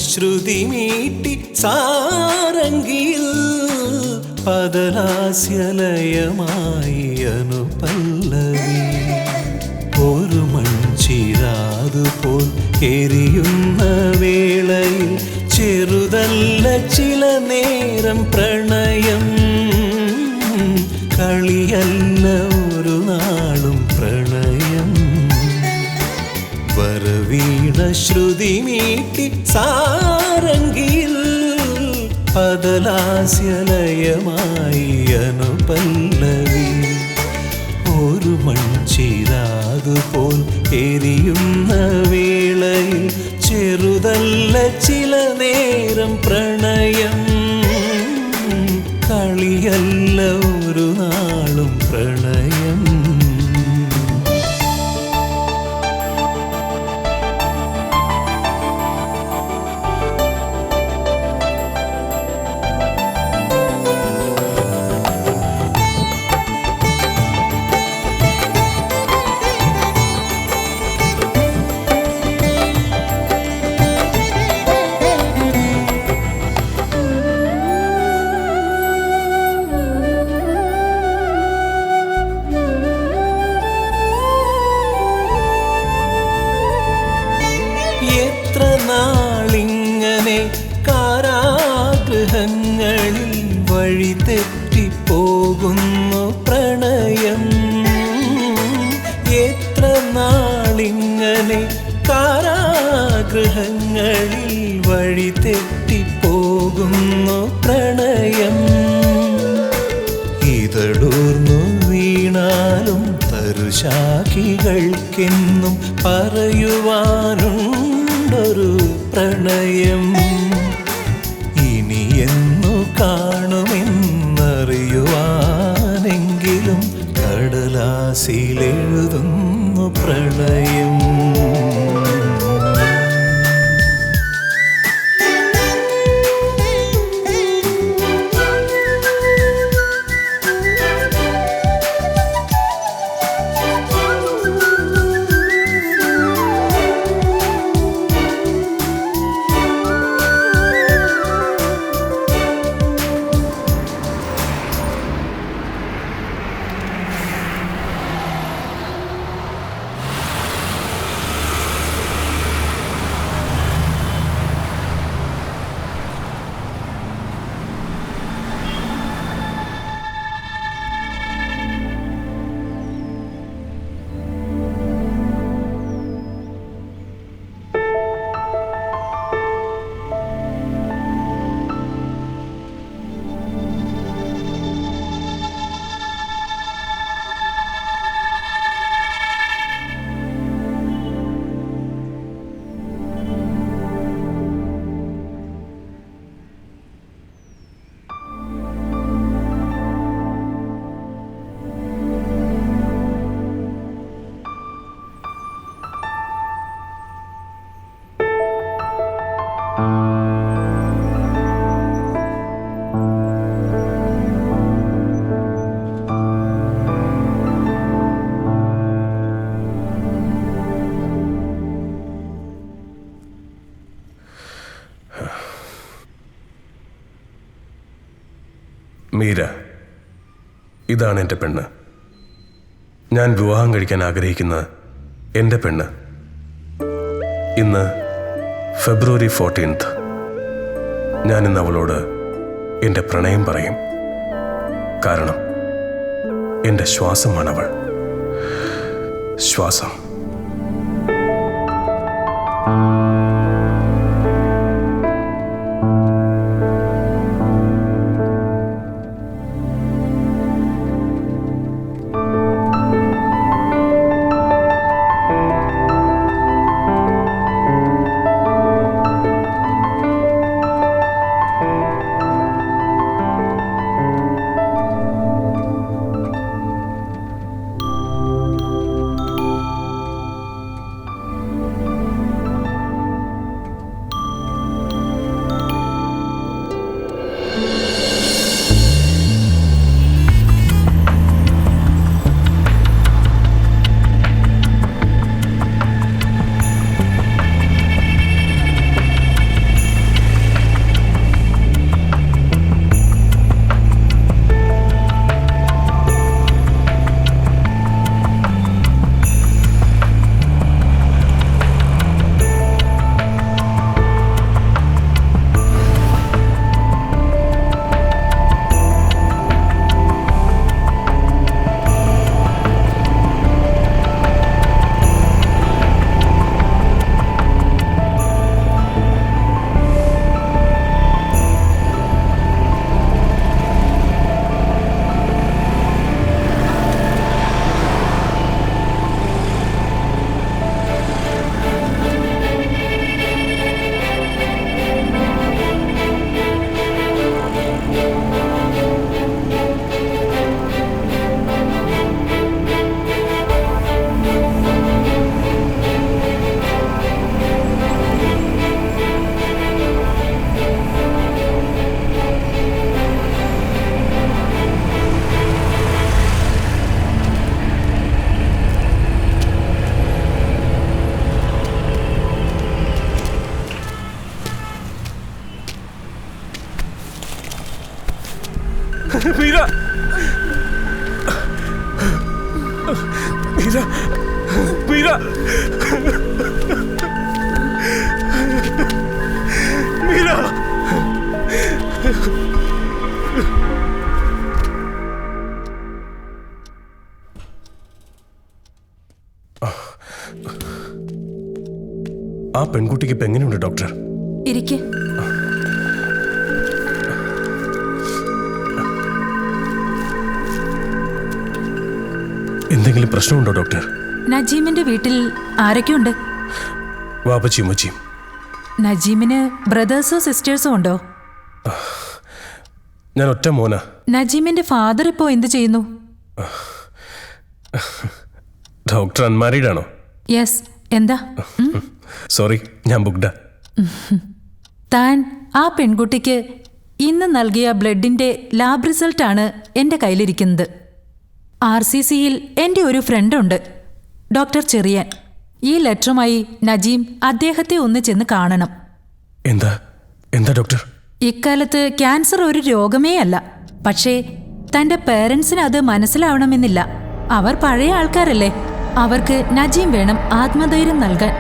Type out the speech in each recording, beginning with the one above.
ശ്രുതി മീട്ടി സാരംഗിയിൽ പദലാസ്യലയമായി അനുപല്ലവി. ഒരു മൺചിരാതുപോൽ എരിയുന്ന വേളയിൽ ചെറുതല്ല ചില നേരം പ്രണയം. കളിയല്ല ഒരു നാളും പ്രണയം. വരവീണ ശ്രുതി മീട്ടി സാരംഗിയിൽ പദലാസ്യലയമായി അനുപല്ലവി. ഒരു മൺചിരാതുപോൽ എരിയുന്ന വേളയിൽ ചെറുതല്ല ചില നേരം പ്രണയം. കളിയല്ല ഒരു നാളും പ്രണയം. എത്ര നാളിങ്ങനെ കാരാഗൃഹങ്ങളിൽ വഴി തെറ്റിപ്പോകുന്നു പ്രണയം. എത്ര നാളിങ്ങനെ കാരാഗൃഹങ്ങളിൽ വഴി തെറ്റിപ്പോകുന്നു പ്രണയം. ഇതളൂർന്നു വീണാലും തരുശാഖികൾക്കെന്നും പറയുവാനുണ്ടൊരു പ്രണയം. ഇനി എന്നു കാണുമെന്നറിയുവാനെങ്കിലും കടലാസിലെഴുതുന്നു പ്രണയം. മീര, ഇതാണ് എൻ്റെ പെണ്ണ്. ഞാൻ വിവാഹം കഴിക്കാൻ ആഗ്രഹിക്കുന്ന എൻ്റെ പെണ്ണ്. ഇന്ന് ഫെബ്രുവരി 14 ഞാനിന്ന് അവളോട് എൻ്റെ പ്രണയം പറയും. കാരണം എൻ്റെ ശ്വാസമാണവൾ. ശ്വാസം. മീര മീര മീര മീര ആ പെൺകുട്ടിക്ക് ഇപ്പൊ എങ്ങനെയുണ്ട് ഡോക്ടർ? ഇരിക്കെ. എന്തെങ്കിലും പ്രശ്നമുണ്ടോ ഡോക്ടർ? നജീമിന്റെ വീട്ടിൽ ആരൊക്കെയുണ്ട്? വാപ്പച്ചിയും മച്ചിയും. നജീമിന് ബ്രദേഴ്സോ സിസ്റ്റേഴ്സോ ഉണ്ടോ? ഞാൻ ഒറ്റ മോനാ. നജീമിന്റെ ഫാദർ ഇപ്പോ എന്ത് ചെയ്യുന്നു? ഡോക്ടർ അൺമാരീഡ് ആണോ? യെസ്. എന്താ? സോറി, ഞാൻ ബുക്ക്ഡാ. താൻ ആ പെൺകുട്ടിക്ക് ഇന്ന് നൽകിയ ബ്ലഡിന്റെ ലാബ് റിസൾട്ടാണ് എൻ്റെ കയ്യിലിരിക്കുന്നത്. RCCയിൽ എൻ്റെ ഒരു ഫ്രണ്ടുണ്ട്, ഡോക്ടർ ചെറിയാൻ. ഈ ലെറ്ററുമായി നജീം അദ്ദേഹത്തെ ഒന്ന് ചെന്ന് കാണണം. എന്താ എന്താ ഡോക്ടർ? ഇക്കാലത്ത് ക്യാൻസർ ഒരു രോഗമേ അല്ല. പക്ഷേ തൻ്റെ പേരൻസിന് അത് മനസ്സിലാവണമെന്നില്ല. അവർ പഴയ ആൾക്കാരല്ലേ. അവർക്ക് നജീം വേണം ആത്മധൈര്യം നൽകാൻ.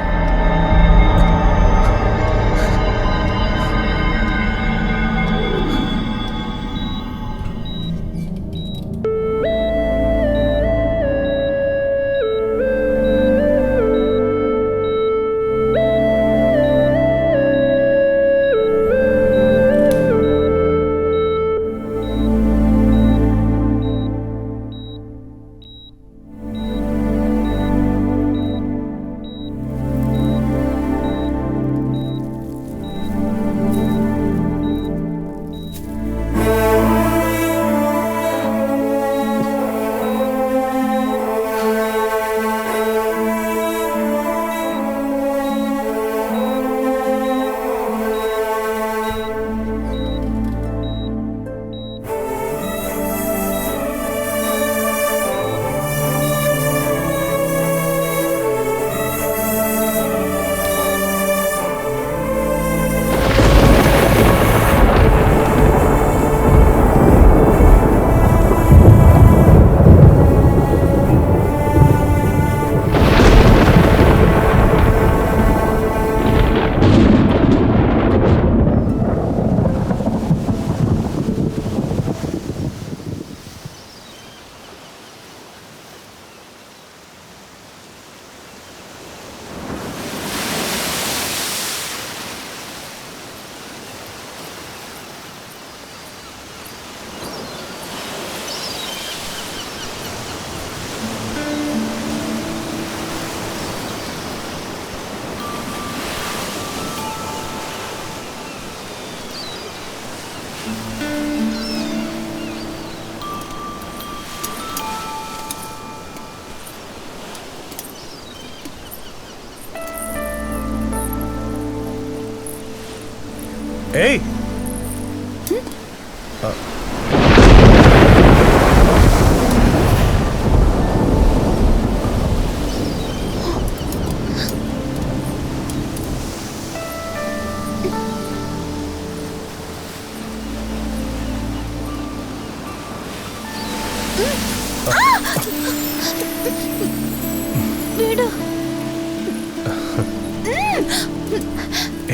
ഏയ്,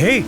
ഏയ്,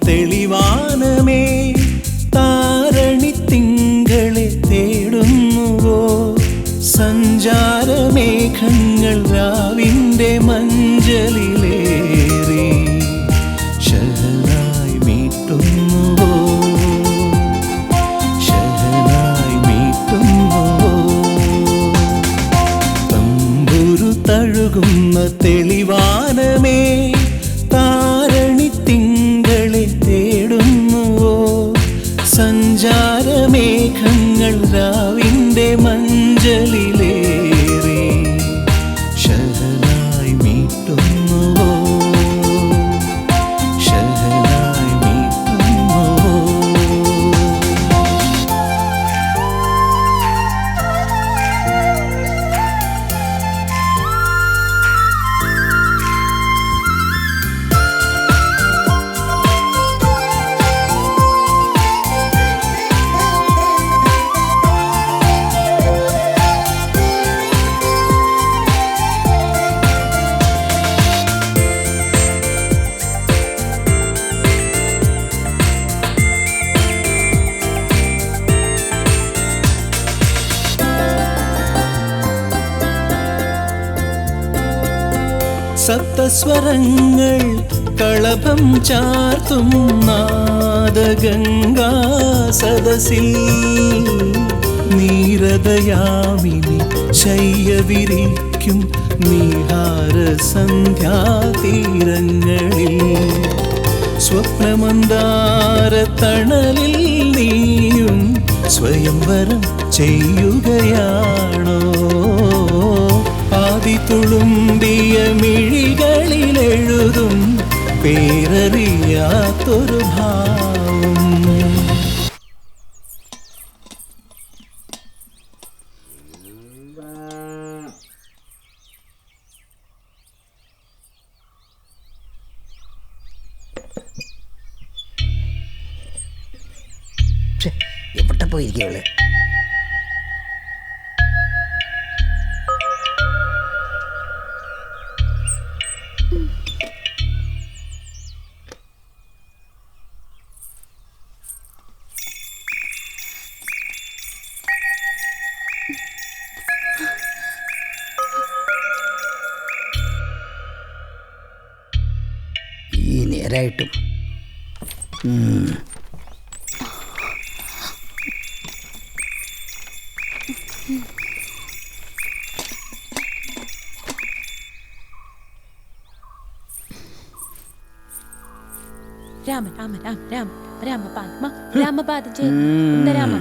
തെളിവാനമേ താരണി തിങ്കളെ തേടുന്നുവോ? സഞ്ചാരമേഘങ്ങൾ രാവിൻ്റെ മഞ്ചലിലേറി ശരണായി മേഘങ്ങൾ രാവിൻ്റെ മഞ്ചലിലേറി ശഹനായി മീട്ടുന്നുവോ, ശഹനായി മീട്ടുന്നുവോ. സപ്തസ്വരങ്ങൾ കളഭം ചാർത്തും നാദഗംഗാ സദസിൽ നീരദയാമിനി ശയ്യവിരിക്കും നീഹാര സന്ധ്യാതീരങ്ങളിൽ സ്വപ്നമന്ദാര തണലിൽ നീയും സ്വയംവരം ചെയ്യുകയാണോ? ആദി തുളുമ്പിയ മിഴികളിലെഴുതും പേരറിയാത്തൊരു ഭാവം. എവിടെ പോയിരിക്കുള്ളു? ഈ നേരായിട്ടും രാമ രാമ രാമ രാമ രാമപാദമ രാമപാദം ചേരണേ രാമ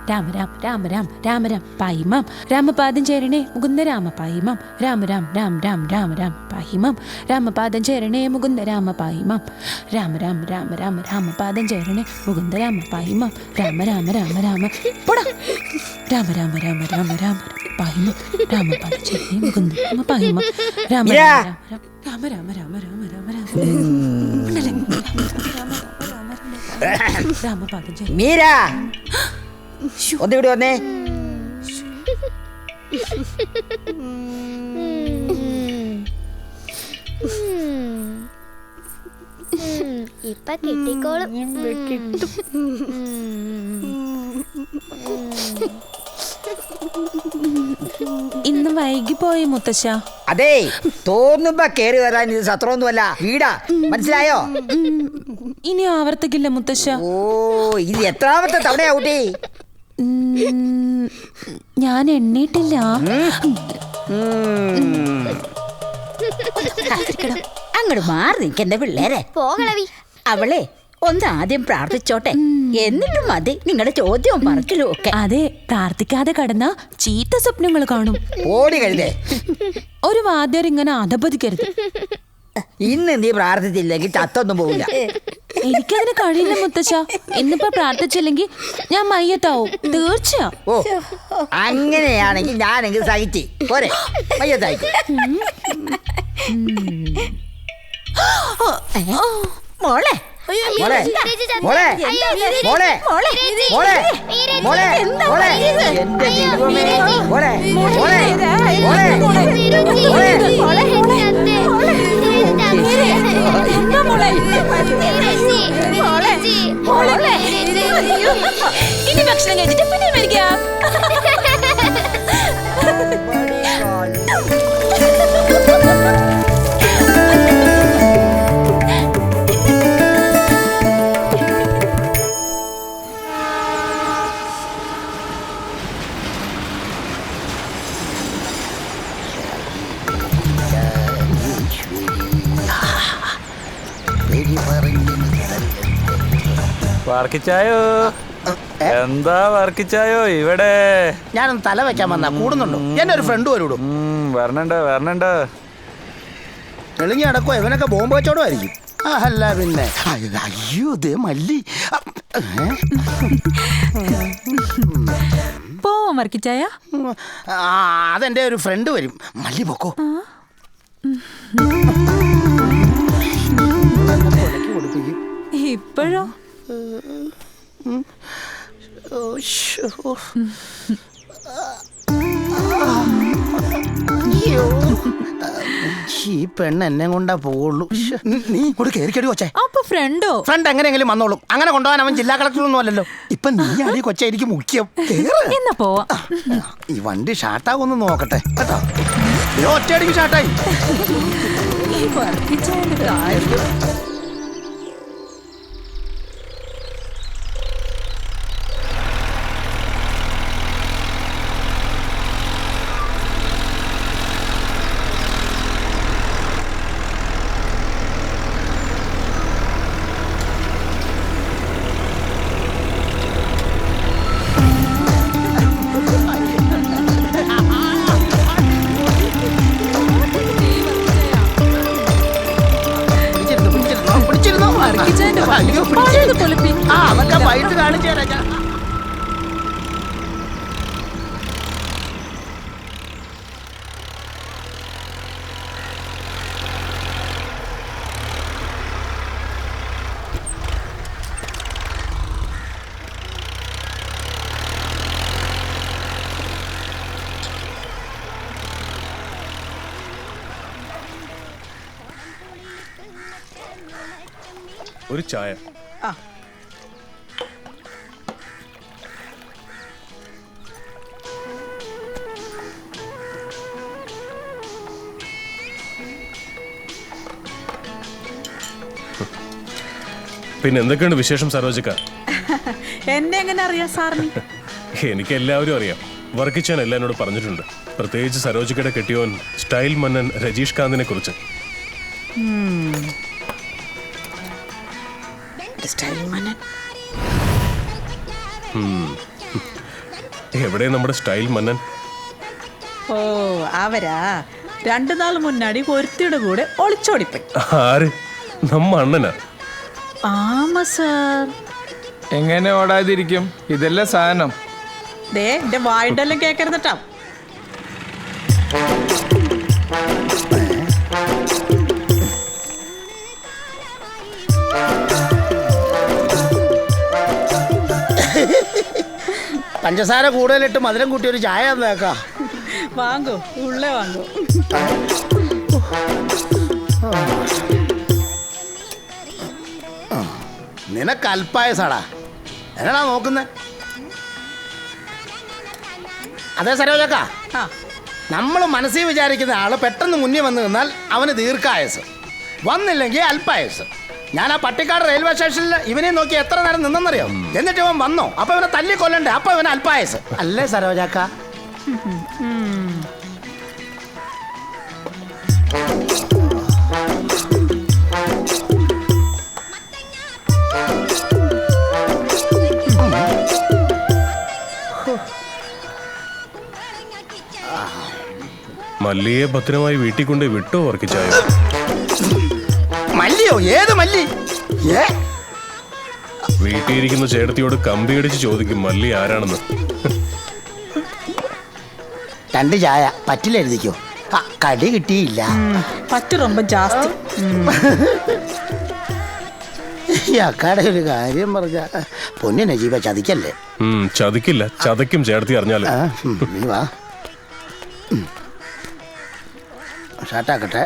രാമ രാമ രാമ രാമ രാമ രാമ പായിമാം രാമപാദം ചേരണേ മുകുന്ദ രാമ പായിമാം രാമ രാമ രാമ രാമ രാമ രാമ പായിമാം രാമപാദം ചേരണേ മുകുന്ദ രാമ പായിമാം രാമ രാമ രാമ രാമ രാമപാദം ചേരണേ മുകുന്ദ രാമ പായിമാം രാമ രാമ രാമ രാമ പോടാ രാമ രാമ രാമ രാമ രാമ പായിമാം രാമപാദം ചേരണേ മുകുന്ദ രാമ പായിമാം രാമ രാമ രാമ രാമ രാമ രാമ രാമ രാമ രാമപാദം ചേരണേ മീര ഒന്നിവിടെ വന്നേ. ഇപ്പൊ കിട്ടിക്കോളും. ഇന്ന് വൈകി പോയി മുത്തശ്ശ. അതെ, തോന്നുമ്പോ കേറി വരാൻ ഇത് സത്രമൊന്നുമല്ല, വീടാ. മനസ്സിലായോ? ഇനി ആവർത്തിക്കില്ല മുത്തശ്ശ. ഓ, ഇത് എത്രാമത്തെ തവണയാ കുട്ടി? ഞാൻ എണ്ണീട്ടില്ല. അങ്ങോട്ട് മാറി നിൽക്കണ്ട പിള്ളേരെ. പോകളവി. അവളെ ഒന്ന് ആദ്യം പ്രാർത്ഥിച്ചോട്ടെ, എന്നിട്ടും മതി നിങ്ങളുടെ ചോദ്യവും പറച്ചിലും ഒക്കെ. അതെ, പ്രാർത്ഥിക്കാതെ കടന്ന ചീത്ത സ്വപ്നങ്ങൾ കാണും. ഓടി കഴുതേ, ഒരു വാദ്യർ ഇങ്ങനെ അധപതിക്കരുത്. ഇന്ന് നീ പ്രാർത്ഥിച്ചില്ലെങ്കിൽ ചത്തൊന്നും പോവില്ല. എനിക്കതിന് കഴിയില്ല മുത്തശ്ശ. ഇന്നിപ്പോ പ്രാർത്ഥിച്ചില്ലെങ്കിൽ ഞാൻ മയ്യത്താവും തീർച്ചയാ. ഓ, അങ്ങനെയാണെങ്കിൽ ഞാനെങ്കിൽ സഹിച്ച് പോരെ, മയ്യത്തായിക്കോ. മോളെ മോളെ മോളെ മോളെ മോളെ മോളെ മോളെ എന്റെ ദൈവമേ, മോളെ മോളെ മോളെ ഇനി ഭക്ഷണം കഴിച്ചിട്ട് പിന്നെ മേടിക്കാം. പാർക്കിച്ചായോ? എന്താ വർക്കിച്ചായോ ഇവിടെ? ഞാനൊന്ന് തല വെക്കാൻ വന്നാ കൂടുന്നുണ്ടോ? എന്റെ ഒരു ഫ്രണ്ട് വരൂടും. വരണുണ്ട്. തെളിഞ്ഞി അടക്കോ ഇവനൊക്കെ ബോംബ് വെച്ചോടുമായിരിക്കും. അല്ല പിന്നെ അയ്യോ ദേ മല്ലി. പോവാം വർക്കിച്ചായ. അതെന്റെ ഒരു ഫ്രണ്ട് വരും. മല്ലി പൊക്കോ. ഇപ്പോഴോ? ഈ പെണ്ണ് എന്നെ കൊണ്ടാ പോവുള്ളൂ. നീ ഇങ്ങോട്ട് കയറി കൊച്ചേ. അപ്പൊ ഫ്രണ്ടോ? ഫ്രണ്ട് എങ്ങനെയെങ്കിലും വന്നോളും. അങ്ങനെ കൊണ്ടുപോകാൻ അവൻ ജില്ലാ കളക്ടറൊന്നും അല്ലല്ലോ. ഇപ്പൊ നീ അടി കൊച്ച എനിക്ക് മുഖ്യം. എന്നാ പോവാ. ഈ വണ്ടി ഷാർട്ടാവൊന്ന് നോക്കട്ടെ കേട്ടോ. ഒറ്റയടിക്ക് ഷാർട്ടായി. ഈ വർക്കിച്ചായന്റെ കാര്യം. അതൊക്കെ വൈകിട്ട് കാണിച്ചു തരാം. ഒരു ചായ. പിന്നെ എന്തൊക്കെയുണ്ട് വിശേഷം സരോജക്ക? എന്നെ എങ്ങനെ അറിയാം സാറിന്? എനിക്ക് എല്ലാവരും അറിയാം. വർക്കിച്ചാൻ എല്ലാം എന്നോട് പറഞ്ഞിട്ടുണ്ട്. പ്രത്യേകിച്ച് സരോജിക്കയുടെ കെട്ടിയോൻ സ്റ്റൈൽ മന്നൻ രജീഷ് കാന്തിനെ കുറിച്ച്. എവിടെ നമ്മുടെ സ്റ്റൈൽ മന്നൻ? ഓ അവരാ 2 നാൾ മുന്നാടി ഒരുത്തിയുടെ കൂടെ ഒളിച്ചോടിപ്പോയി. ആര്? നമ്മ അണ്ണനാ? ആമാ സാർ. എങ്ങനെ ഓടാതിരിക്കും? ഇതെല്ലാം സാധനം. ദേ എന്റെ വായിട്ടെല്ലാം കേക്കരുതട്ടാ. പഞ്ചസാര കൂടുതലിട്ട് മധുരം കൂട്ടി ഒരു ചായ തന്നേക്കാ. വാങ്ങോ, ഉള്ളേ വാങ്ങോ. നിനക്ക് അൽപ്പായസാടാ. എന്നാ നോക്കുന്നേ? അതെ സരോജക്ക, നമ്മൾ മനസ്സിൽ വിചാരിക്കുന്ന ആള് പെട്ടെന്ന് മുന്നിൽ വന്ന് നിന്നാൽ അവന് ദീർഘായസ്, വന്നില്ലെങ്കിൽ അൽപ്പായസ്. ഞാൻ ആ പട്ടിക്കാട് റെയിൽവേ സ്റ്റേഷനിൽ ഇവനെ നോക്കി എത്ര നേരം നിന്നെന്നറിയോ? എന്നിട്ട് ഇവൻ വന്നോ, അപ്പൊ ഇവനെ തല്ലിക്കൊല്ലണ്ടേ, അപ്പൊ ഇവന് അൽപ്പായസ് അല്ലേ സരോജക്ക? മല്ലിയെ ഭദ്രമായി വീട്ടിൽ കൊണ്ട് വിട്ടോ വർക്കിച്ചായോ? മല്ലിയോ? ഏത് മല്ലി? വീട്ടിലിരിക്കുന്ന ചേട്ടത്തിയോട് കമ്പിയടിച്ച് ചോദിക്കും മല്ലി ആരാണെന്ന്. 2 ചായ പറ്റില്ല എഴുതിക്കോ. കടി കിട്ടിയില്ല. പറ്റ് ரொம்ப ജാസ്തി. ഈ അക്കാടെ ഒരു കാര്യം പറഞ്ഞ പൊന്നിനെ ജീവ ചതിക്കല്ലേ. ചതിക്കില്ല, ചതയ്ക്കും ചേട്ടത്തി അറിഞ്ഞാല്. നീ വാ, ഷാർട്ടാക്കട്ടെ.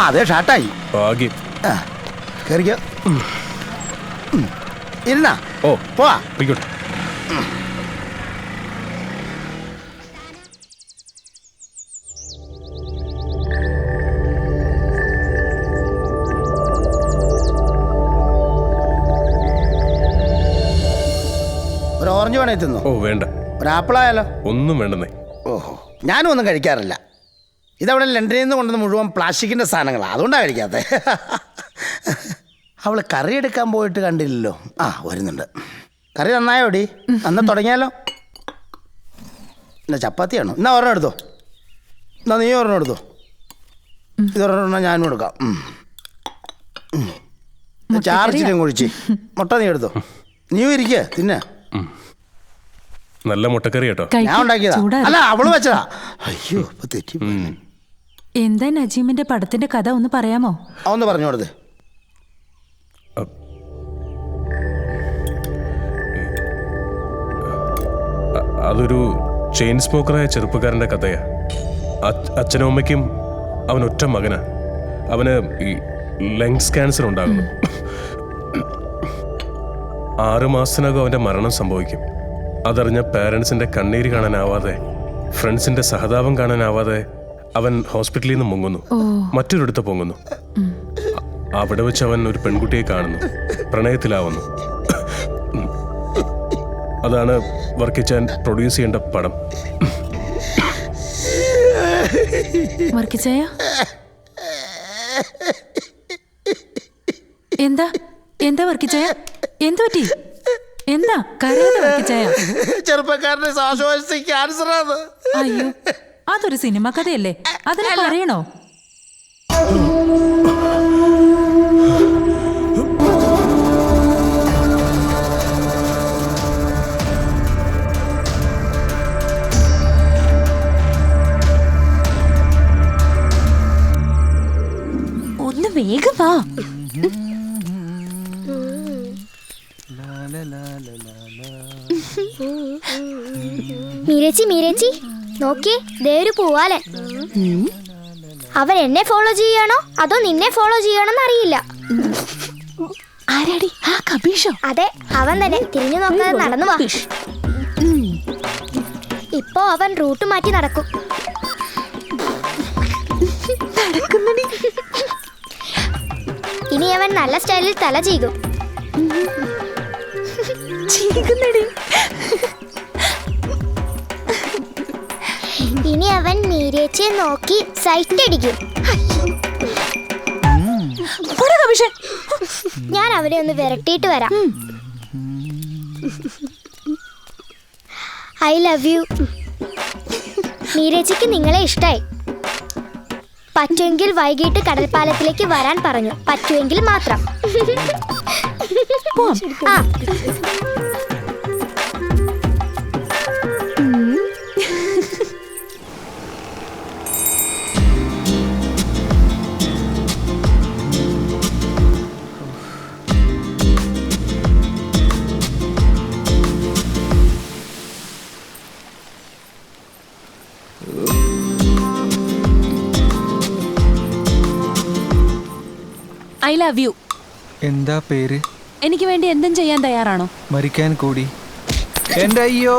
അതെ ഷാർട്ടായി. ഭാഗ്യം. കയറിക്കോ. ഇരുന്നാ? ഓ പോവാ. പോയിക്കോട്ടെ. ഒരു ഓറഞ്ച് വേണേ തിന്നോ? ഓ വേണ്ട. ഒരു ആപ്പിളായാലോ? ഒന്നും വേണ്ടെന്നേ. ഓഹോ, ഞാനും ഒന്നും കഴിക്കാറില്ല. ഇതവിടെ ലണ്ടനിൽ നിന്ന് കൊണ്ടുവന്ന് മുഴുവൻ പ്ലാസ്റ്റിക്കിൻ്റെ സാധനങ്ങളാണ്, അതുകൊണ്ടാണ് കഴിക്കാത്തത്. അവൾ കറി എടുക്കാൻ പോയിട്ട് കണ്ടില്ലല്ലോ. വരുന്നുണ്ട്. കറി നന്നായോടി? അന്ന് തുടങ്ങിയാലോ? എന്നാ ചപ്പാത്തിയാണോ? എന്നാ ഒരെണ്ണം എടുത്തോ. എന്നാ നീ ഒരെണ്ണം എടുത്തോ. ഇതൊരെണ്ണം ഞാനും എടുക്കാം. ചാർച്ചിട്ടും കുഴിച്ച് മുട്ട നീ എടുത്തോ. നീ ഇരിക്കുക തിന്നെ. നല്ല മുട്ടക്കറി കേട്ടോ. ഞാൻ ഉണ്ടാക്കിയതാ. അല്ല അവള് വെച്ചതാ. അയ്യോ തെറ്റി. എന്താ നജീമിന്റെ പടത്തിന്റെ കഥ ഒന്ന് പറയാമോ? ഒന്ന് പറഞ്ഞു കൊടുത്തേ. അതൊരു ചെയിൻ സ്മോക്കറായ ചെറുപ്പക്കാരൻ്റെ കഥയാ. അച്ഛനും അമ്മയ്ക്കും അവൻ ഒറ്റ മകനാ. അവന് ഈ ലങ്സ് ക്യാൻസർ ഉണ്ടാകുന്നു. 6 മാസത്തിനകം അവൻ്റെ മരണം സംഭവിക്കും. അതറിഞ്ഞ പാരൻസിൻ്റെ കണ്ണീര് കാണാനാവാതെ, ഫ്രണ്ട്സിൻ്റെ സഹതാപം കാണാനാവാതെ അവൻ ഹോസ്പിറ്റലിൽ നിന്ന് മുങ്ങുന്നു. മറ്റൊരിടത്ത് പൊങ്ങുന്നു. അവിടെ വെച്ച് അവൻ ഒരു പെൺകുട്ടിയെ കാണുന്നു, പ്രണയത്തിലാവുന്നു. അതാണ് വർക്കിച്ചാൻ പ്രൊഡ്യൂസ് ചെയ്യേണ്ട പടം. വർക്കിച്ചായ എന്താ എന്താ വർക്കിച്ചായ? എന്തു പറ്റി? എന്താ കരയാതെ വർക്കിച്ചായ? ചെറുപ്പക്കാരന്റെ ശ്വാസകോശത്തിൽ ക്യാൻസറാണ്. അയ്യോ, അതൊരു സിനിമ കഥയല്ലേ, അതിനെ പറയണോ? ഒന്ന് വേഗം വാ. മീരേച്ചി നോക്കിയേ, ദേ ഒരു പൂവാലൻ. അവൻ എന്നെ ഫോളോ ചെയ്യണോ അതോ നിന്നെ ഫോളോ ചെയ്യണോന്ന് അറിയില്ല. ആരാടി? ആ കബീഷോ? അതെ, അവൻ തന്നെ. തിരിഞ്ഞു നോക്കാതെ നടന്നു വാ. ഇപ്പോ അവൻ റൂട്ട് മാറ്റി നടക്കും. ഇനി അവൻ നല്ല സ്റ്റൈലിൽ തല ചീകും. ഇനി അവൻ മീരേച്ചിയെ നോക്കി സൈറ്റ് അടിക്കും. ഞാൻ അവനെ ഒന്ന് വിരട്ടിയിട്ട് വരാം. I love U. മീരേച്ചിക്ക് നിങ്ങളെ ഇഷ്ടായി. പറ്റുമെങ്കിൽ വൈകിട്ട് കടൽപ്പാലത്തിലേക്ക് വരാൻ പറഞ്ഞു. പറ്റുമെങ്കിൽ മാത്രം. ആ ഐ ലവ് യു. എന്താ പേര്? എനിക്ക് വേണ്ടി എന്തും ചെയ്യാൻ തയ്യാറാണോ? മരിക്കാൻ കൂടി. എന്റെ അയ്യോ.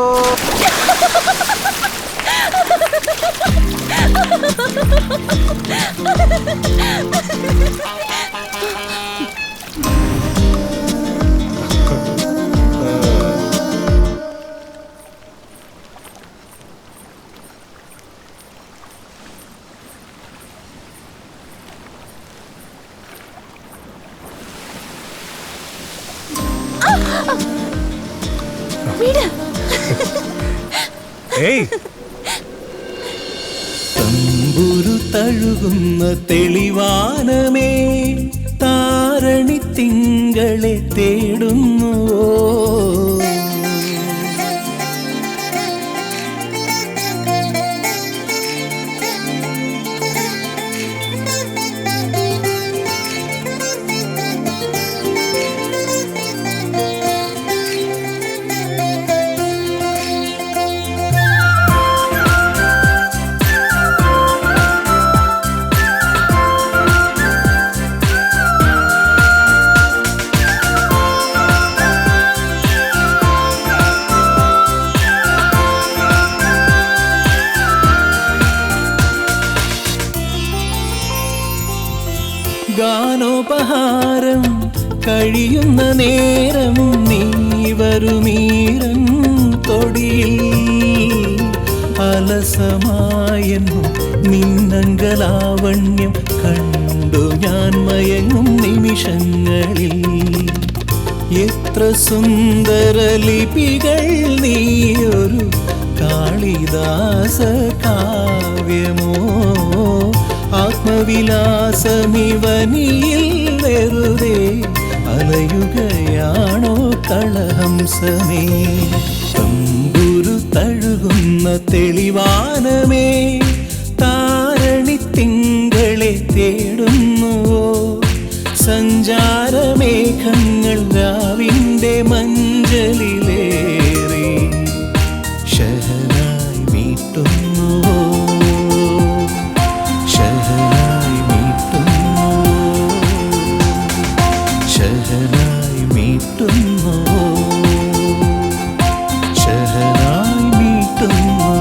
തമ്പുരു തഴുകുന്ന തെളിവാനമേ, താരണി തിങ്കളെ തേടുന്നുവോ? ഗാനോപഹാരം കഴിയുന്ന നേരം നീ വരുമീരൻ തൊടിയിൽ അലസമായെന്നു നിന്നങ്കലാവണ്യം കണ്ടു ഞാൻ മയങ്ങും നിമിഷങ്ങളിൽ എത്ര സുന്ദര ലിപികൾ നീയൊരു കാളിദാസ കാവ്യമോ ആത്മവിലാസമിവനിയിൽ വെറുതെ അലയുകയാണോ കളഹംസമേ തമ്പുരു തഴുകുന്ന തെളിവാനമേ താരണി തിങ്കളെ തേടുന്നുവോ സഞ്ചാരമേഘങ്ങൾ രാവിൻ്റെ മഞ്ചലിലേറി ശഹനായി മീട്ടുന്നുവോ ശഹനായി മീട്ടുന്നുവോ ശഹനായി മീട്ടുന്നുവോ ശഹനായി മീട്ടുന്നുവോ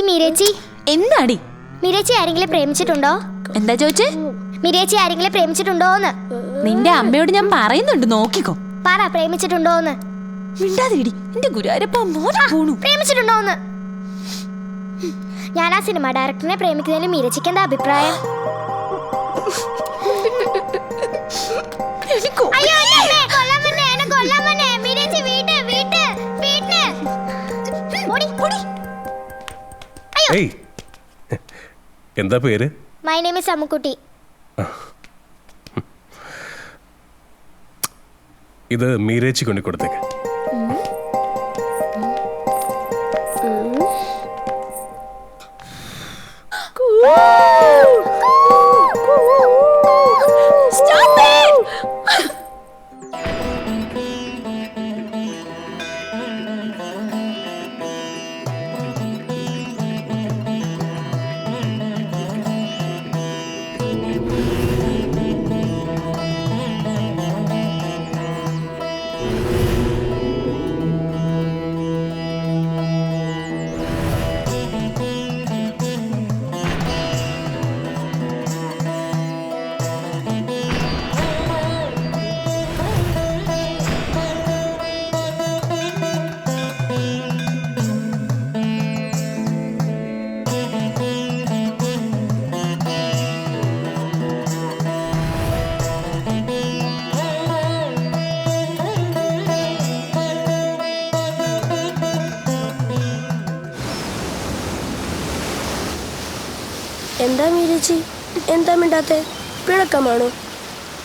മീരേച്ചി എന്താടി മീരേച്ചി ആരെങ്കിലും പ്രേമിച്ചിട്ടുണ്ടോ? എന്താ ചോദിച്ചേ? മീരേച്ചി ആരെങ്കിലും പ്രേമിച്ചിട്ടുണ്ടോന്ന്? നിന്റെ അമ്മയോട് ഞാൻ പറയുന്നുണ്ട്, നോക്കിക്കോ. പറ, പ്രേമിച്ചിട്ടുണ്ടോന്ന്? മിണ്ടാതിരിടി, എന്റെ ഗുരുവായൂരപ്പ മോനെ പോണു. പ്രേമിച്ചിട്ടുണ്ടോന്ന്? ഞാൻ ആ സിനിമ ഡയറക്ടറിനെ പ്രേമിക്കുന്നതിൽ മീരച്ചിക്ക് എന്താ അഭിപ്രായം? അയ്യോ, എന്നെ കൊല്ലാൻ വന്നേ, എന്നെ കൊല്ലാൻ വന്നേ. മീരച്ചി വീട്ടിന്. ഏയ്, എന്താ പേര്? My name is Ammukutty. ഇത് മീരേച്ചി കൊണ്ടു കൊടുത്തേക്ക്. എന്താ മീരച്ചി, എന്താ മിണ്ടാത്തെ? പിണക്കമാണോ?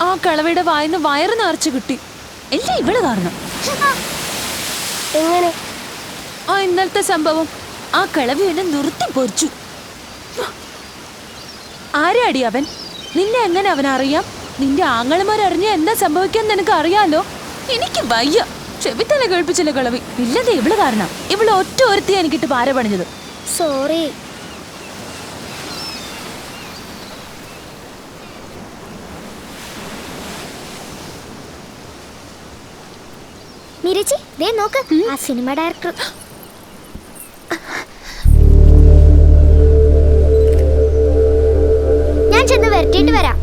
ആ കളവയുടെ വായിന്ന് വയറ് നിറച്ചു കിട്ടി. എല്ലാം ഇവള് കാരണം. എങ്ങനെ? ആ ഇന്നലത്തെ സംഭവം ആ കളവി എന്നെ നിർത്തി പൊരിച്ചു. ആരാടി അവൻ? നിന്നെ എങ്ങനെ അവനറിയാം? നിന്റെ ആങ്ങളമാരറിഞ്ഞ എന്താ സംഭവിക്കാന്ന് നിനക്ക് അറിയാലോ. എനിക്ക് വയ്യ. ചെവിത്തല കേൾപ്പിച്ചില്ല കളവി. ഇല്ലതേ ഇവള് കാരണം. ഇവള് ഒറ്റ ഒരുത്തിയാ എനിക്കിട്ട് പാര പണിഞ്ഞത്. സോറി. മീരച്ചി, ദേ നോക്ക്, ആ സിനിമ ഡയറക്ടർ. ഞാൻ ചെന്ന് വരട്ടിയിട്ട് വരാം.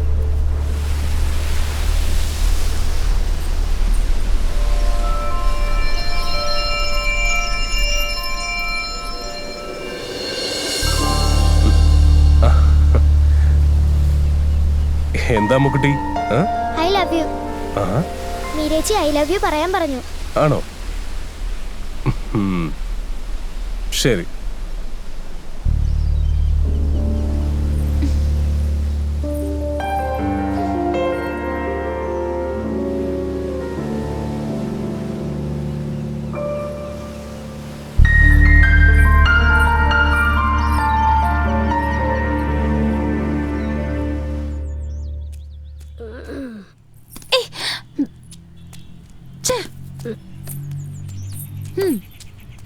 എന്താ മുക്കുട്ടി? I love you. മീരച്ചി ഐ ലവ് യു പറയാൻ പറഞ്ഞു. ആണോ? ശരി.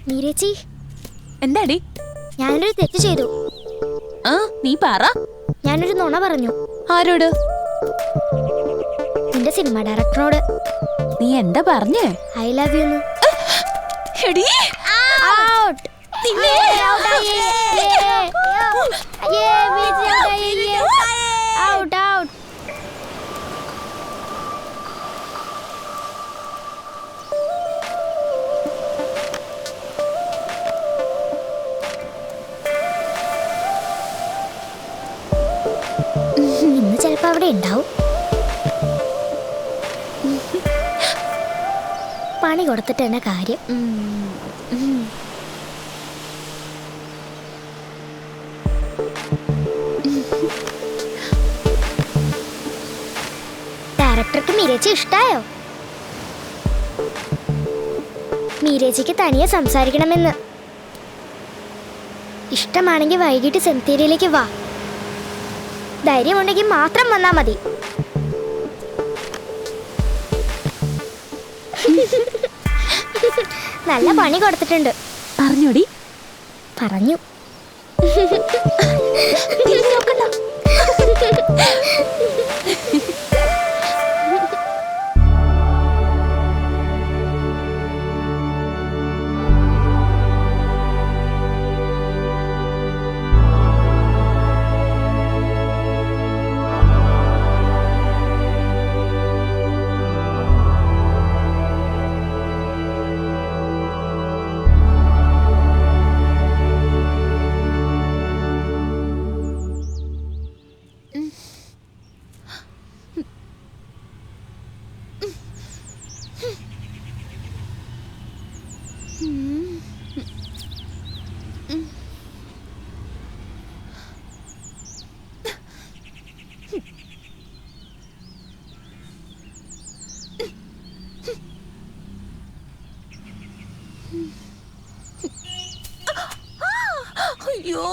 മീരച്ചി, എന്താടി? ഞാനൊരു തെറ്റ് ചെയ്തു. ആ, നീ പറ. ഞാനൊരു നുണ പറഞ്ഞു. ആരോട്? നിന്റെ സിനിമ ഡയറക്ടറോട്. നീ എന്താ പറഞ്ഞേ? I love U. അവിടെ ഉണ്ടാവും. പണി കൊടുത്തിട്ട് തന്നെ കാര്യം. ഡയറക്ടർക്ക് മീരേച്ചി ഇഷ്ടായോ? മീരേച്ചിക്ക് തനിയെ സംസാരിക്കണമെന്ന്. ഇഷ്ടമാണെങ്കിൽ വൈകിട്ട് സെമിത്തേരിയിലേക്ക് വാ. ധൈര്യമുണ്ടെങ്കിൽ മാത്രം വന്നാ മതി. നല്ല പണി കൊടുത്തിട്ടുണ്ട്. പറഞ്ഞോടി. പറഞ്ഞു. അയ്യോ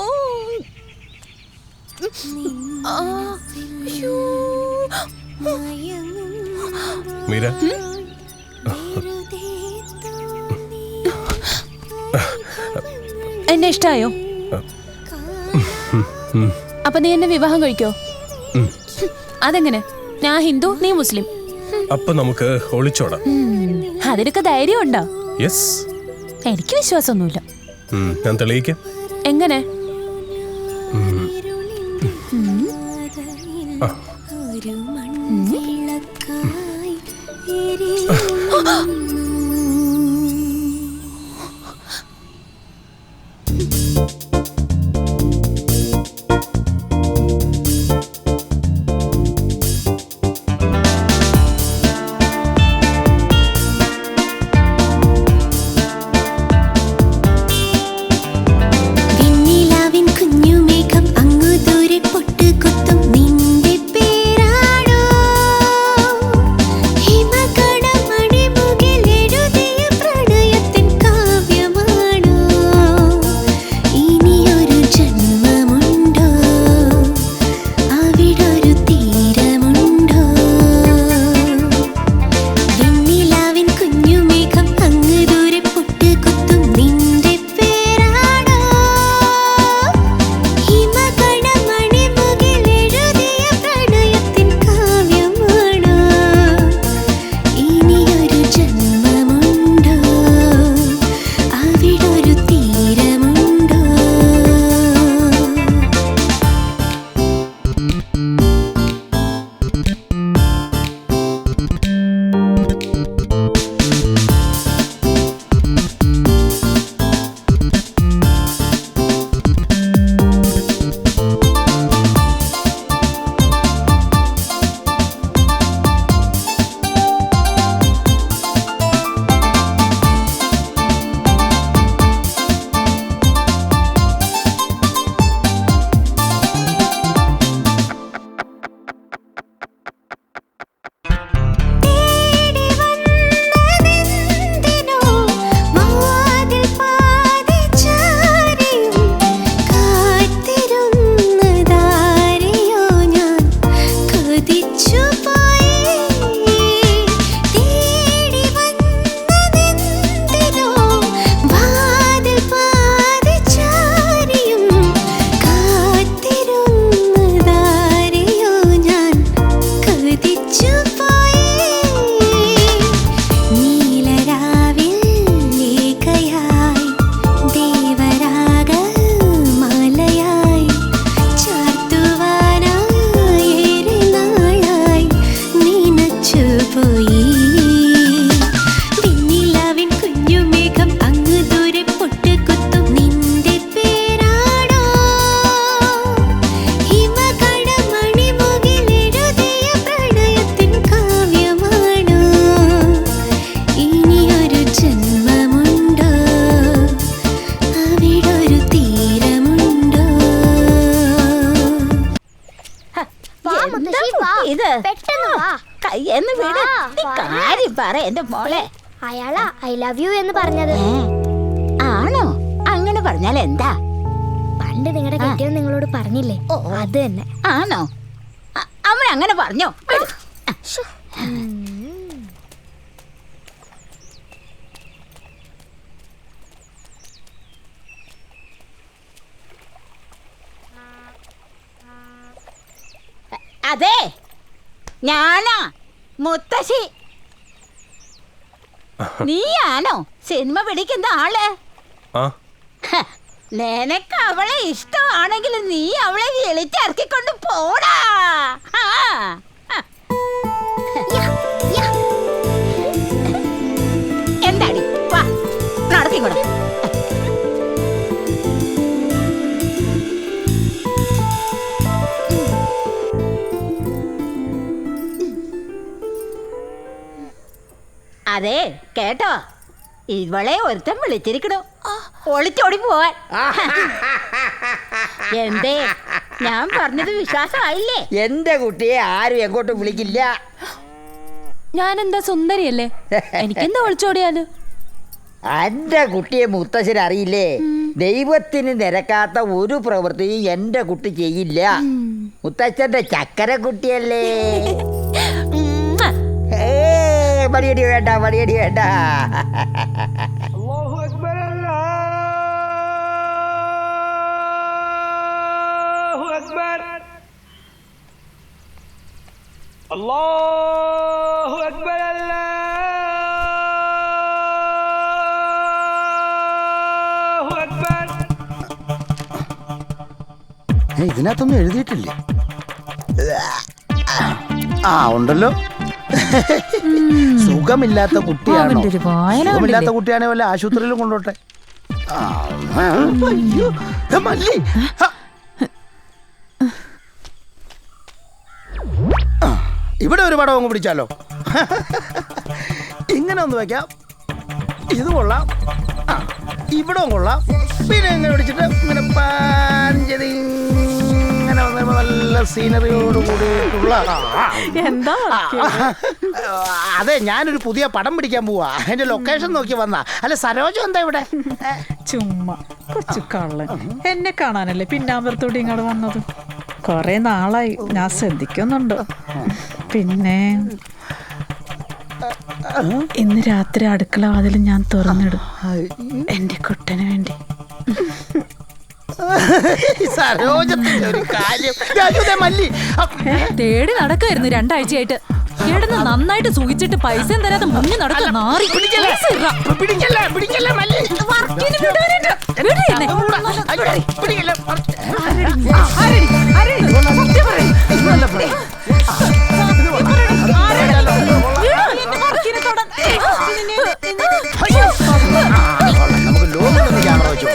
മീര, എന്നെ ഇഷ്ടായോ? അപ്പൊ നീ എന്നെ വിവാഹം കഴിക്കോ? അതെങ്ങനെ? ഞാൻ ഹിന്ദു, നീ മുസ്ലിം. അപ്പൊ നമുക്ക് ഒളിച്ചോടാം. അതിനൊക്കെ ധൈര്യം ഉണ്ടോ? യെസ്. എനിക്ക് വിശ്വാസമൊന്നുമില്ല. ഞാൻ തെളിയിക്കാം. എങ്ങനെ? ഹിമകണമണിമുകിൽ എന്ന് വീട് കാര്യം പറ എന്റെ മോളെ. അയാളാ ഐ ലവ് യു എന്ന് പറഞ്ഞത്. ആണോ? അങ്ങനെ പറഞ്ഞാൽ എന്താ? പണ്ട് നിങ്ങളുടെ കെട്ടിയോ നിങ്ങളോട് പറഞ്ഞില്ലേ, അത് തന്നെ. ആണോ? അവൻ അങ്ങനെ പറഞ്ഞോ? അതെ, ഞാനാ മുത്തശ്ശി. നീയാണോ സിനിമ പിടിക്കുന്ന ആള്? നിനക്ക് അവളെ ഇഷ്ടമാണെങ്കിൽ നീ അവളെ വിളിച്ചിറക്കിക്കൊണ്ട് പോടാ. എന്താടി, വാ നടത്തിക്കൂടെ. അതെ കേട്ടോ, ഇവളെ ഒരുത്തൻ വിളിച്ചിരിക്കണു ഒളിച്ചോടി പോവാൻ. എന്തേ, ഞാൻ പറഞ്ഞത് വിശ്വാസമായില്ലേ? എന്റെ കുട്ടിയെ ആരും എങ്ങോട്ടും വിളിക്കില്ല. ഞാനെന്താ സുന്ദരിയല്ലേ, എനിക്കെന്താ ഒളിച്ചോടിയാല്? എന്റെ കുട്ടിയെ മുത്തശ്ശന് അറിയില്ലേ? ദൈവത്തിന് നിരക്കാത്ത ഒരു പ്രവൃത്തിയും എന്റെ കുട്ടി ചെയ്യില്ല. മുത്തച്ഛന്റെ ചക്കര കുട്ടിയല്ലേ. മടിയടി വേണ്ട, മടിയടി വേണ്ട. അല്ലാഹു അക്ബർ, അല്ലാഹു അക്ബർ, അല്ലാഹു അക്ബർ, അല്ലാഹു അക്ബർ. ഇതിനകത്തൊന്നും എഴുതിയിട്ടില്ലേ? ആ ഉണ്ടല്ലോ. സുഖമില്ലാത്ത കുട്ടിയാണോ? സുഖമില്ലാത്ത കുട്ടിയാണെ വല്ല ആശുപത്രിയിലും കൊണ്ടോട്ടെ. മല്ലി, ഇവിടെ ഒരു പടം അങ്ങ് പിടിച്ചാലോ? ഇങ്ങനെ ഒന്ന് വെക്കാം. ഇത് കൊള്ളാം, ഇവിടെ കൊള്ളാം. പിന്നെ ഇങ്ങനെ പിടിച്ചിട്ട് ഇങ്ങനെ പാഞ്ചതി ഇങ്ങനെ നല്ല സീനറിയോട് കൂടിയിട്ടുള്ള. അതെ, ഞാനൊരു പുതിയ പടം പിടിക്കാൻ പോവാ. അതിന്റെ ലൊക്കേഷൻ നോക്കി വന്നാ. അല്ല സരോജ എന്താ ഇവിടെ? ചുമ്മാ കൊച്ചു കള്ളൻ. എന്നെ കാണാനല്ലേ പിന്നാമ്പുറത്തോടെ ഇങ്ങോട്ട് വന്നത്. കൊറേ നാളായി ഞാൻ ശ്രദ്ധിക്കുന്നുണ്ട്. പിന്നെ ഇന്ന് രാത്രി അടുക്കള വാതിൽ ഞാൻ തുറന്നിടും എന്റെ കുട്ടന് വേണ്ടി. തേടി നടക്കായിരുന്നു 2 ആഴ്ചയായിട്ട്. കിടന്ന് നന്നായിട്ട് സൂചിച്ചിട്ട് പൈസ തരാതെ മുന്നിൽ നടക്കുന്ന നാറി. നമുക്ക് ലോകം ക്യാമറ വെച്ചു.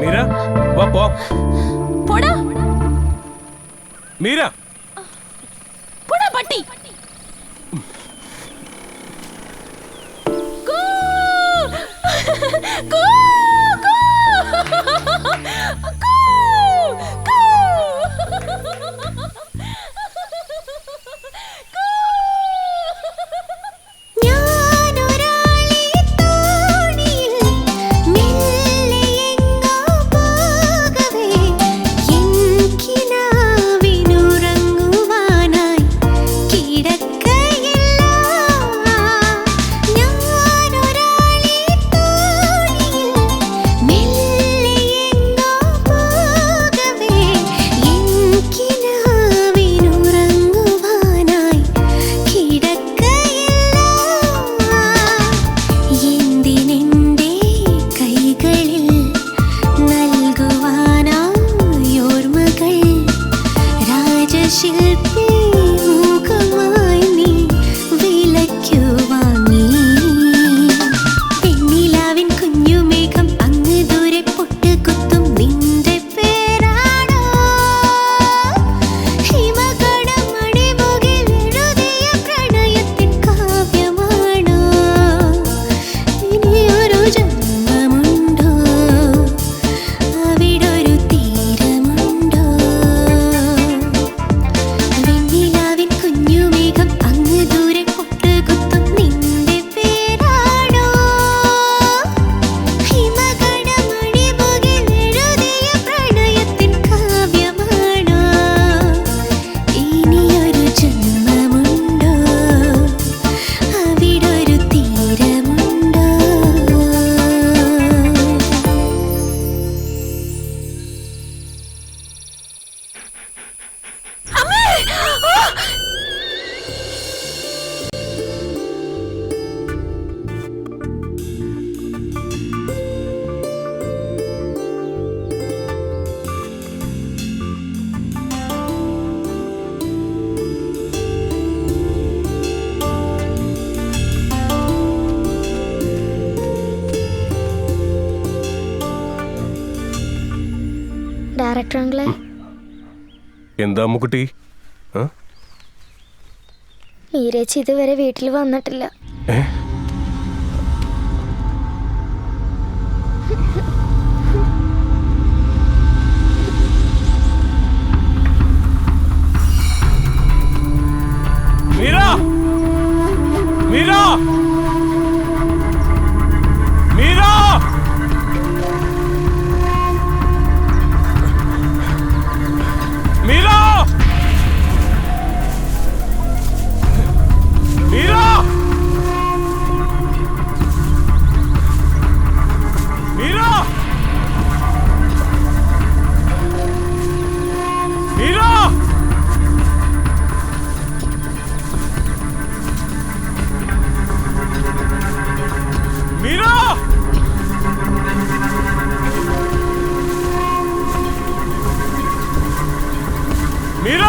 മീര വാ പോ. പോടാ മീര പോടാ പട്ടി. കൂ, കൂ, കൂ, കൂ, കൂ. ഡയറക്ടർ അങ്കിളെ, എന്താ അമ്മുക്കുട്ടി? മീരേച്ചി ഇതുവരെ വീട്ടിൽ വന്നിട്ടില്ല. മീര, മീര, മീര, മീര, മീര, മീര, മീര, മീര, മീര,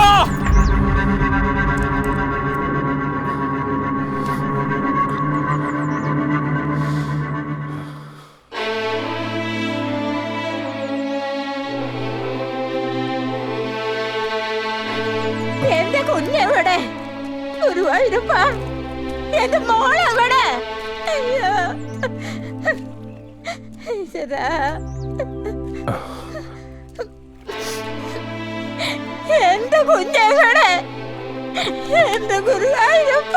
എന്റെ കുഞ്ഞെവിടെ? ഗുരുവായൂരപ്പ, എന്റെ മോളെവിടെ? അയ്യോ ഈശ്വരാ. എന്റെ കുഞ്ഞെവിടെ? എന്റെ ഗുരുവായൂരപ്പ,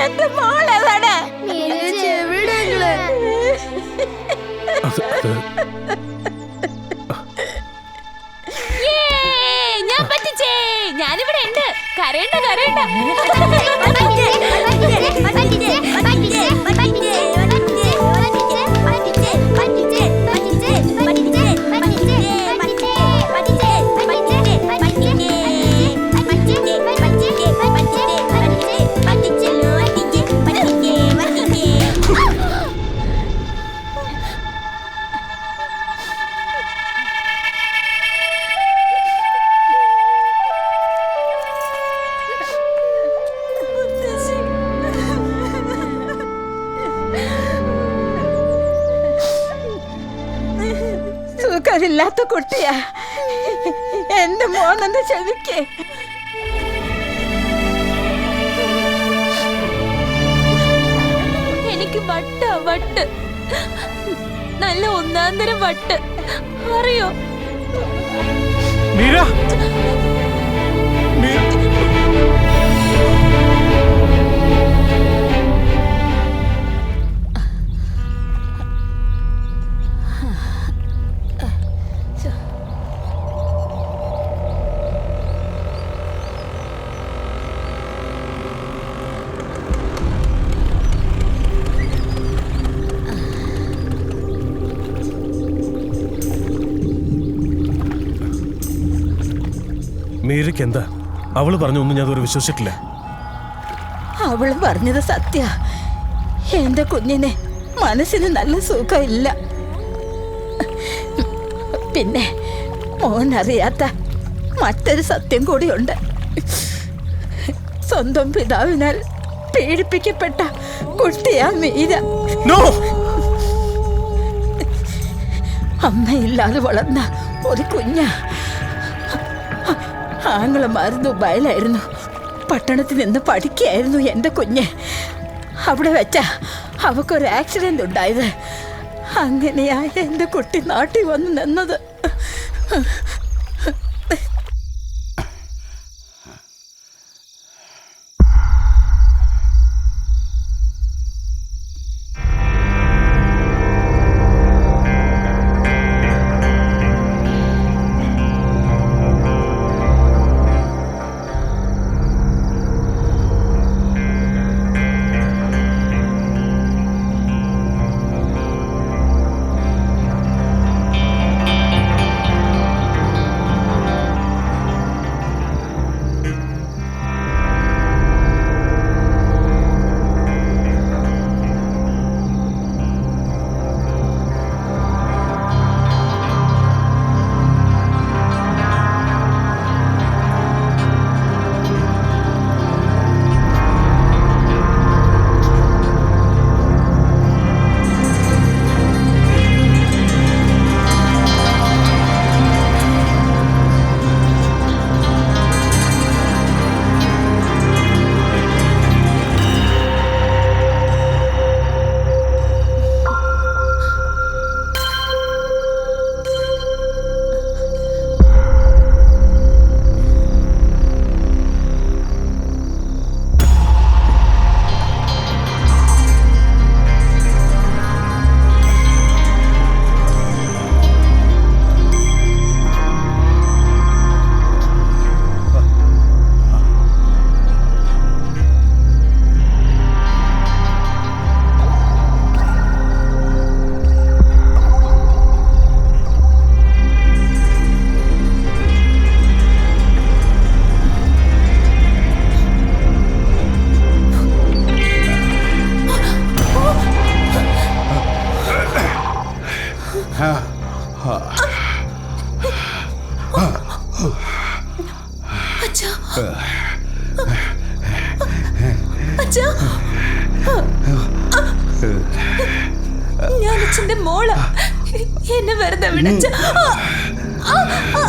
എന്റെ മോളെവിടെ? ഞാൻ പറ്റിച്ചേ, ഞാനിവിടെ ഉണ്ട്. കരയണ്ട കരയണ്ട. ആരില്ലാത്ത കുട്ടിയാ. എന്റെ മോനെന്ന് ക്ഷമിക്കേ. എനിക്ക് വട്ട് നല്ല ഒന്നാന്തരം വട്ട് അറിയോ? മീര മീരയ്ക്ക് എന്താ? അവള് പറഞ്ഞൊന്നും ഞാൻ അതുവരെ വിശ്വസിച്ചിട്ടില്ല. അവള് പറഞ്ഞത് സത്യ. എന്റെ കുഞ്ഞിനെ മനസ്സിന് നല്ല സുഖമില്ല. പിന്നെ മോനറിയാത്ത മറ്റൊരു സത്യം കൂടിയുണ്ട്. സ്വന്തം പിതാവിനാൽ പീഡിപ്പിക്കപ്പെട്ട കുട്ടിയാ മീര. അമ്മയില്ലാതെ വളർന്ന ഒരു കുഞ്ഞ. ആങ്ങളമാർ ദുബായിലായിരുന്നു. പട്ടണത്തിൽ നിന്ന് പഠിക്കുകയായിരുന്നു എൻ്റെ കുഞ്ഞ്. അവിടെ വെച്ചാ അവക്കൊരു ആക്സിഡന്റ് ഉണ്ടായത്. അങ്ങനെയാ എൻ്റെ കുട്ടി നാട്ടിൽ വന്ന് നിന്നത്. ഞാൻ അച്ഛന്റെ മോള. എന്നെ വെറുതെ വിളിച്ച ആ. ആ. ആ.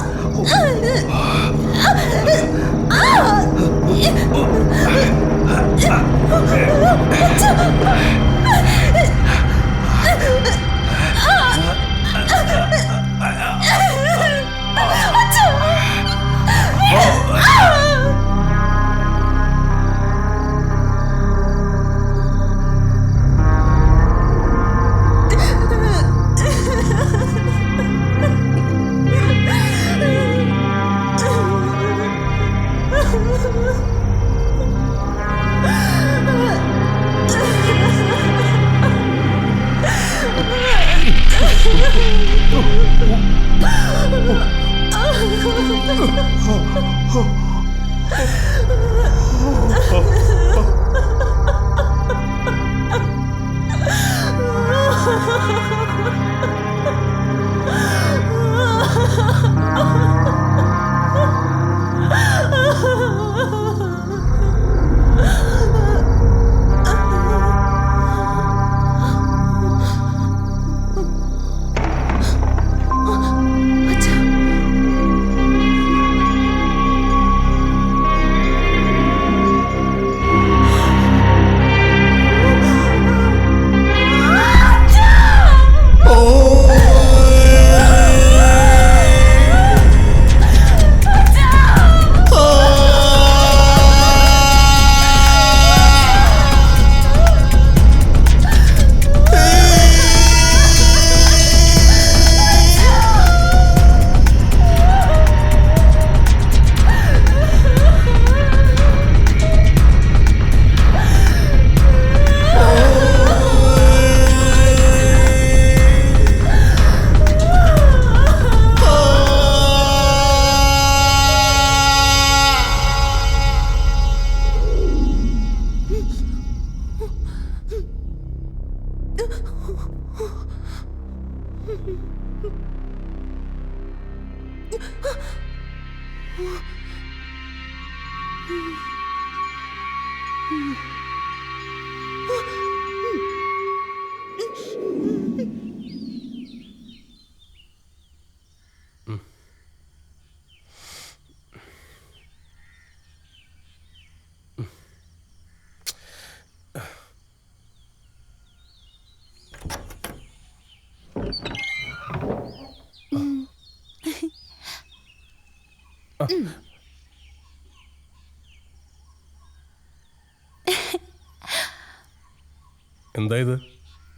എന്താ ഇത്?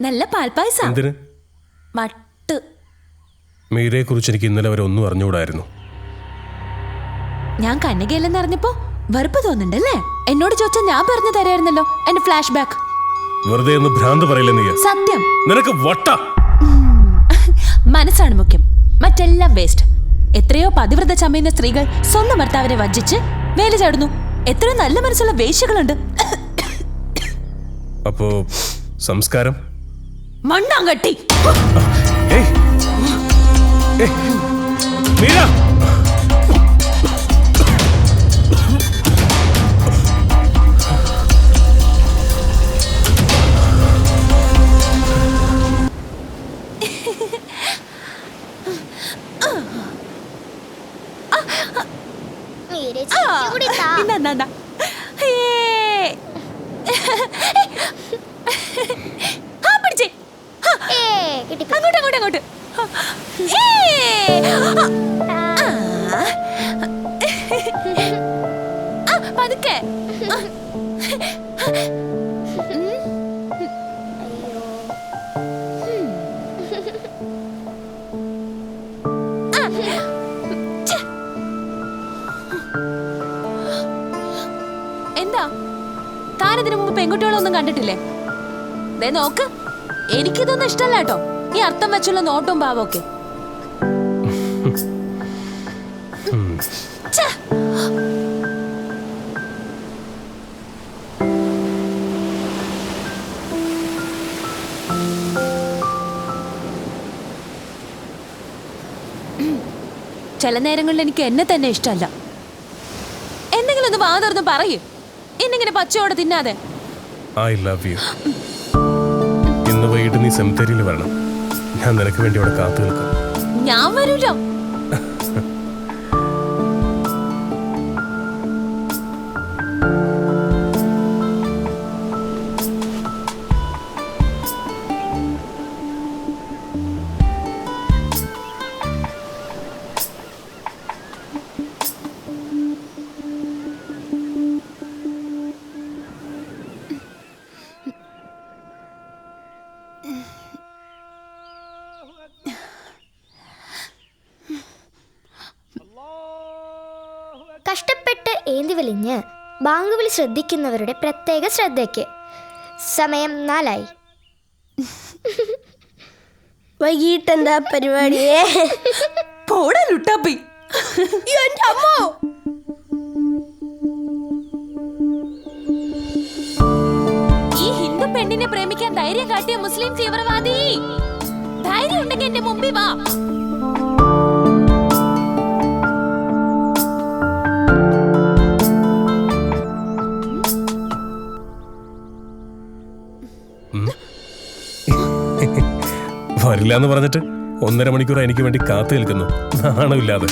നല്ല പാൽപ്പായസം. എന്തിന്? വട്ട്. മീരയെ കുറിച്ച് എനിക്ക് ഇന്നലെ വരെ ഒന്നും അറിഞ്ഞുകൂടായിരുന്നു. ഞാൻ കന്യകയല്ലെന്ന് അറിഞ്ഞപ്പോ വെറുപ്പ് തോന്നുന്നുണ്ടല്ലേ? എന്നോട് ചോദിച്ചാൽ ഞാൻ പറഞ്ഞു തരായിരുന്നല്ലോ എന്റെ ഫ്ലാഷ് ബാക്ക്. വെറുതെ ഒന്ന് ഭ്രാന്ത് പറയില്ല നീ. സത്യം. നിനക്ക് വട്ട. മനസ്സാണ് മുഖ്യം, മറ്റെല്ലാം വേസ്റ്റ്. എത്രയോ പതിവ്രത ചമയുന്ന സ്ത്രീകൾ സ്വന്തം ഭർത്താവിനെ വഞ്ചിച്ച് വേല ചാടുന്നു. എത്രയോ നല്ല മനസ്സുള്ള വേശ്യകളുണ്ട്. അപ്പോ സംസ്കാരം മണ്ണാങ്കട്ടി. മീര, അങ്ങോട്ട് പതുക്കെ. എന്താ താനിതിനു മുമ്പ് പെൺകുട്ടികളൊന്നും കണ്ടിട്ടില്ലേ? ദേ നോക്ക്, എനിക്കിതൊന്നും ഇഷ്ടല്ല കേട്ടോ, ഈ അർത്ഥം വെച്ചുള്ള നോട്ടും ഭാവമൊക്കെ. ചില നേരങ്ങളിൽ എനിക്ക് എന്നെ തന്നെ ഇഷ്ടമല്ല. എന്തെങ്കിലും ഒന്ന് വാതർന്ന് പറയൂ, എന്നിങ്ങനെ പച്ചയോടെ തിന്നാതെ. I love you. ഇന്ന് വൈകിട്ട് നീ സെമിത്തേരിയിൽ വരണം. ഞാൻ നിനക്ക് വേണ്ടി അവിടെ കാത്തു നിൽക്കാം. ഞാൻ വരൂല. കഷ്ടപ്പെട്ട് ഏന്തി വലിഞ്ഞ് ബാങ്ക് വിളി ശ്രദ്ധിക്കുന്നവരുടെ പ്രത്യേക ശ്രദ്ധയ്ക്ക്. സമയം 4 വൈകിട്ട് എന്താ പരിപാടിയെ? ഈ ഹിന്ദു പെണ്ണിനെ പ്രേമിക്കാൻ ധൈര്യം കാട്ടിയ മുസ്ലിം തീവ്രവാദി, ധൈര്യം ഉണ്ടെങ്കിൽ എന്റെ മുമ്പിൽ വാ. വരില്ല എന്ന് പറഞ്ഞിട്ട് 1.5 മണിക്കൂർ എനിക്ക് വേണ്ടി കാത്തു നിൽക്കുന്നു, നാണമില്ലാതെ.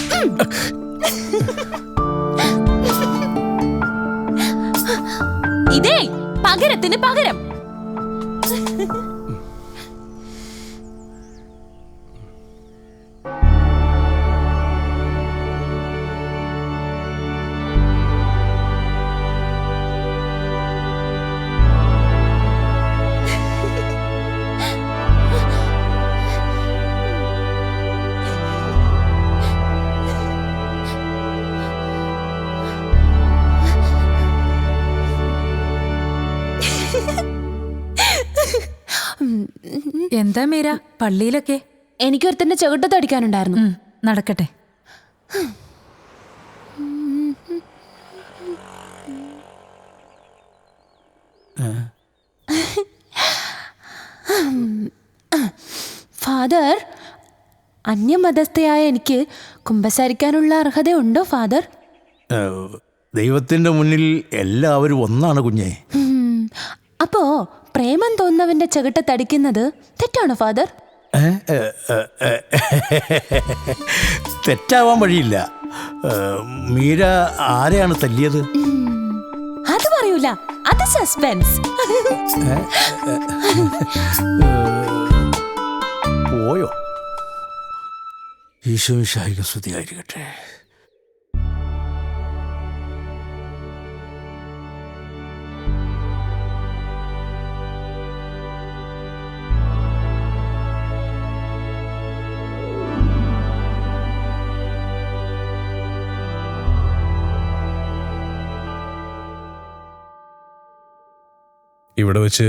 ഇതേ പകരത്തിന് പകരം. എന്താ മീര, പള്ളിയിലൊക്കെ? എനിക്കൊരുത്തന്റെ ചെവിട്ടത്തടിക്കാനുണ്ടായിരുന്നു. നടക്കട്ടെ. ഫാദർ, അന്യമതസ്ഥയായ എനിക്ക് കുമ്പസാരിക്കാനുള്ള അർഹതയുണ്ടോ ഫാദർ? ദൈവത്തിൻ്റെ മുന്നിൽ എല്ലാവരും ഒന്നാണ് കുഞ്ഞേ. അപ്പോ പ്രേമം തോന്നുന്നവന്റെ ചകിട്ട തടിക്കുന്നത് തെറ്റാണോ ഫാദർ? തെറ്റാവാൻ വഴിയില്ല. മീര ആരെയാണ് തല്ലിയത്? അത് പറയൂല, അത് സസ്പെൻസ്. പോയോ? ഈശോമിശിഹായിക്ക് സ്തുതിയായിരിക്കട്ടെ. ഇവിടെ വെച്ച്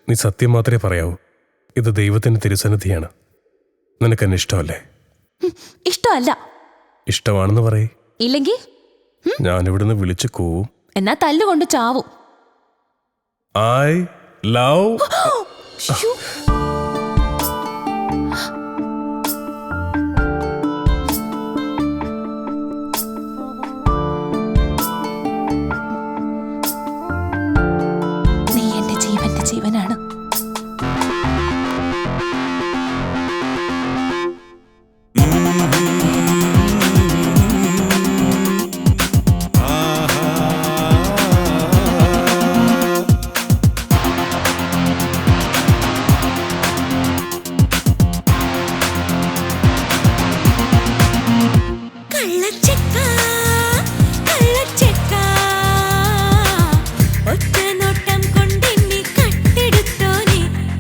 നീ സത്യം മാത്രമേ പറയാവൂ. ഇത് ദൈവത്തിന്റെ തിരുസന്നിധിയാണ്. നിനക്കെന്നെ ഇഷ്ടമല്ലേ? ഇഷ്ടമല്ല. ഇഷ്ടമാണെന്ന് പറയേ. ഇല്ലെങ്കിൽ ഞാനിവിടുന്ന് വിളിച്ചു കൂവും. എന്നാ തല്ലുകൊണ്ട് ചാവും. I love. നീ എന്റെ ജീവന്റെ ജീവനാണ്.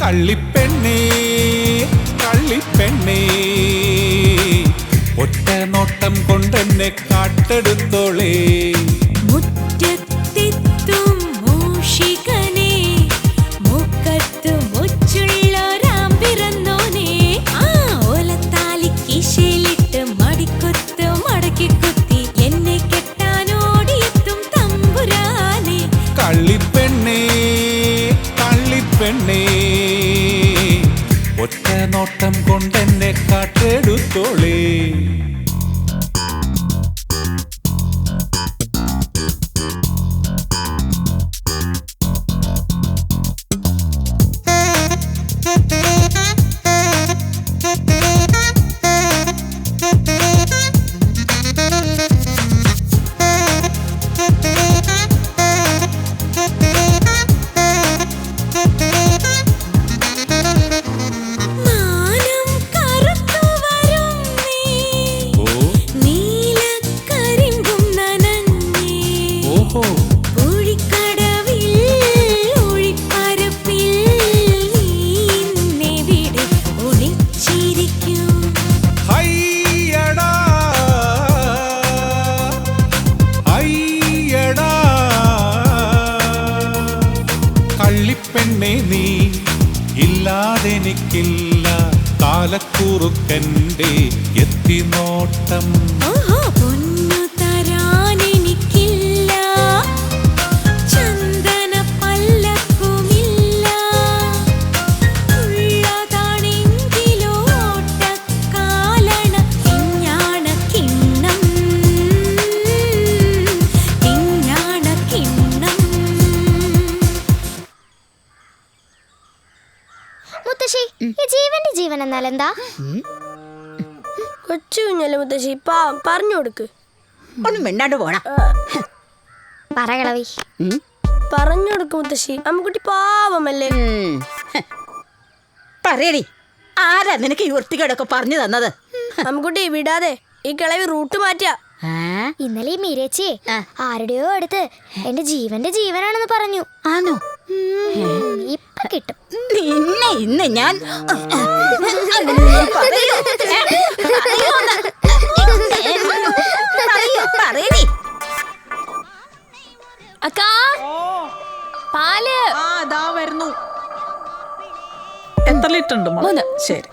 കള്ളിപ്പെണ്ണേ കള്ളിപ്പെണ്ണേ ഒറ്റ നോട്ടം കൊണ്ടെന്നെ കാട്ടെടുത്തോളേ. മുറ്റത്തെത്തും മൂഷികനെ മുഖത്തു മുച്ചുള്ളൊരാം പിറന്നോനെ ആ ഓലത്താലി കീശയിലിട്ട് മടിക്കൊത്ത് മടക്കി കുത്തി എന്നെ കെട്ടാനോടിയെത്തും തമ്പുരാനെ. കള്ളിപ്പെണ്ണേ കള്ളിപ്പെണ്ണേ ഒറ്റ നോട്ടം കൊണ്ടെന്നെ കാട്ടെടുത്തോളേ. കള്ളിപ്പെണ്ണേ നീ ഇല്ലാതെനിക്കില്ല കാലക്കുറുക്കൻ്റെ എത്തിനോട്ടം. പൊന്നു തരാനെനിക്കില്ല ചന്ദന പല്ലക്കുമില്ല ഉള്ളതാണെങ്കിലോ ഓട്ടക്കാലണ പിഞ്ഞാണ കിണ്ണം പിഞ്ഞാണ കിണ്ണം. മുത്തശ്ശി, ഈ ജീവന്റെ ജീവൻ എന്നാൽ എന്താ? കൊച്ചു കുഞ്ഞല്ലേ മുത്തശ്ശി, പാവം പറഞ്ഞു കൊടുക്ക്. ഒന്നും മിണ്ടാണ്ട് പോണ. പറകളവി പറഞ്ഞു കൊടുക്ക് മുത്തശ്ശി, അമ്മുക്കുട്ടി പാവമല്ലേ. പറയടി, ആരാ നിനക്ക് ഈ വൃത്തികേടൊക്കെ പറഞ്ഞു തന്നത്? അമ്മുക്കുട്ടി വിടാതെ, ഈ കിളവി റൂട്ട് മാറ്റിയ. ഇന്നലെ ഈ മീരേച്ചിയെ ആരുടെയോ അടുത്ത് എന്റെ ജീവന്റെ ജീവനാണെന്ന് പറഞ്ഞു. ആണോ? ഇപ്പൊ കിട്ടും. നിന്നെ ഇന്ന് ഞാൻ അക്കാ പാല് അതാ വരുന്നു. എത്ര ലിറ്റർ ഉണ്ട്? 3. ശരി.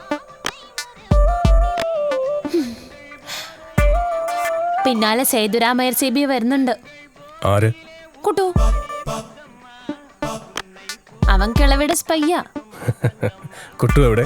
പിന്നാലെ സേതുരാമയർ CB വരുന്നുണ്ട്. ആര്? കുട്ടു. അവൻ കിളവിടെ സ്പയ്യ. കുട്ടു എവിടെ?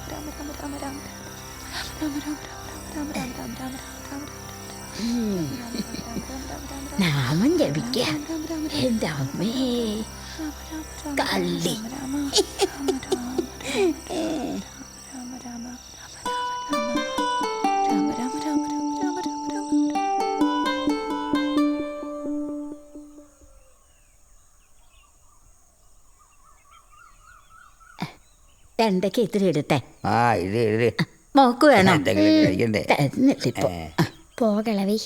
നാമം ജപിക്ക. എന്റെ അമ്മേ കള്ളി. രണ്ടൊക്കെ ഇത്തിരി എടുത്തേ. ആ ഇത് മോക്ക് വേണം. എന്തെങ്കിലും കഴിക്കണ്ടേ? തരുന്നിട്ടിപ്പോ. പോകളവി.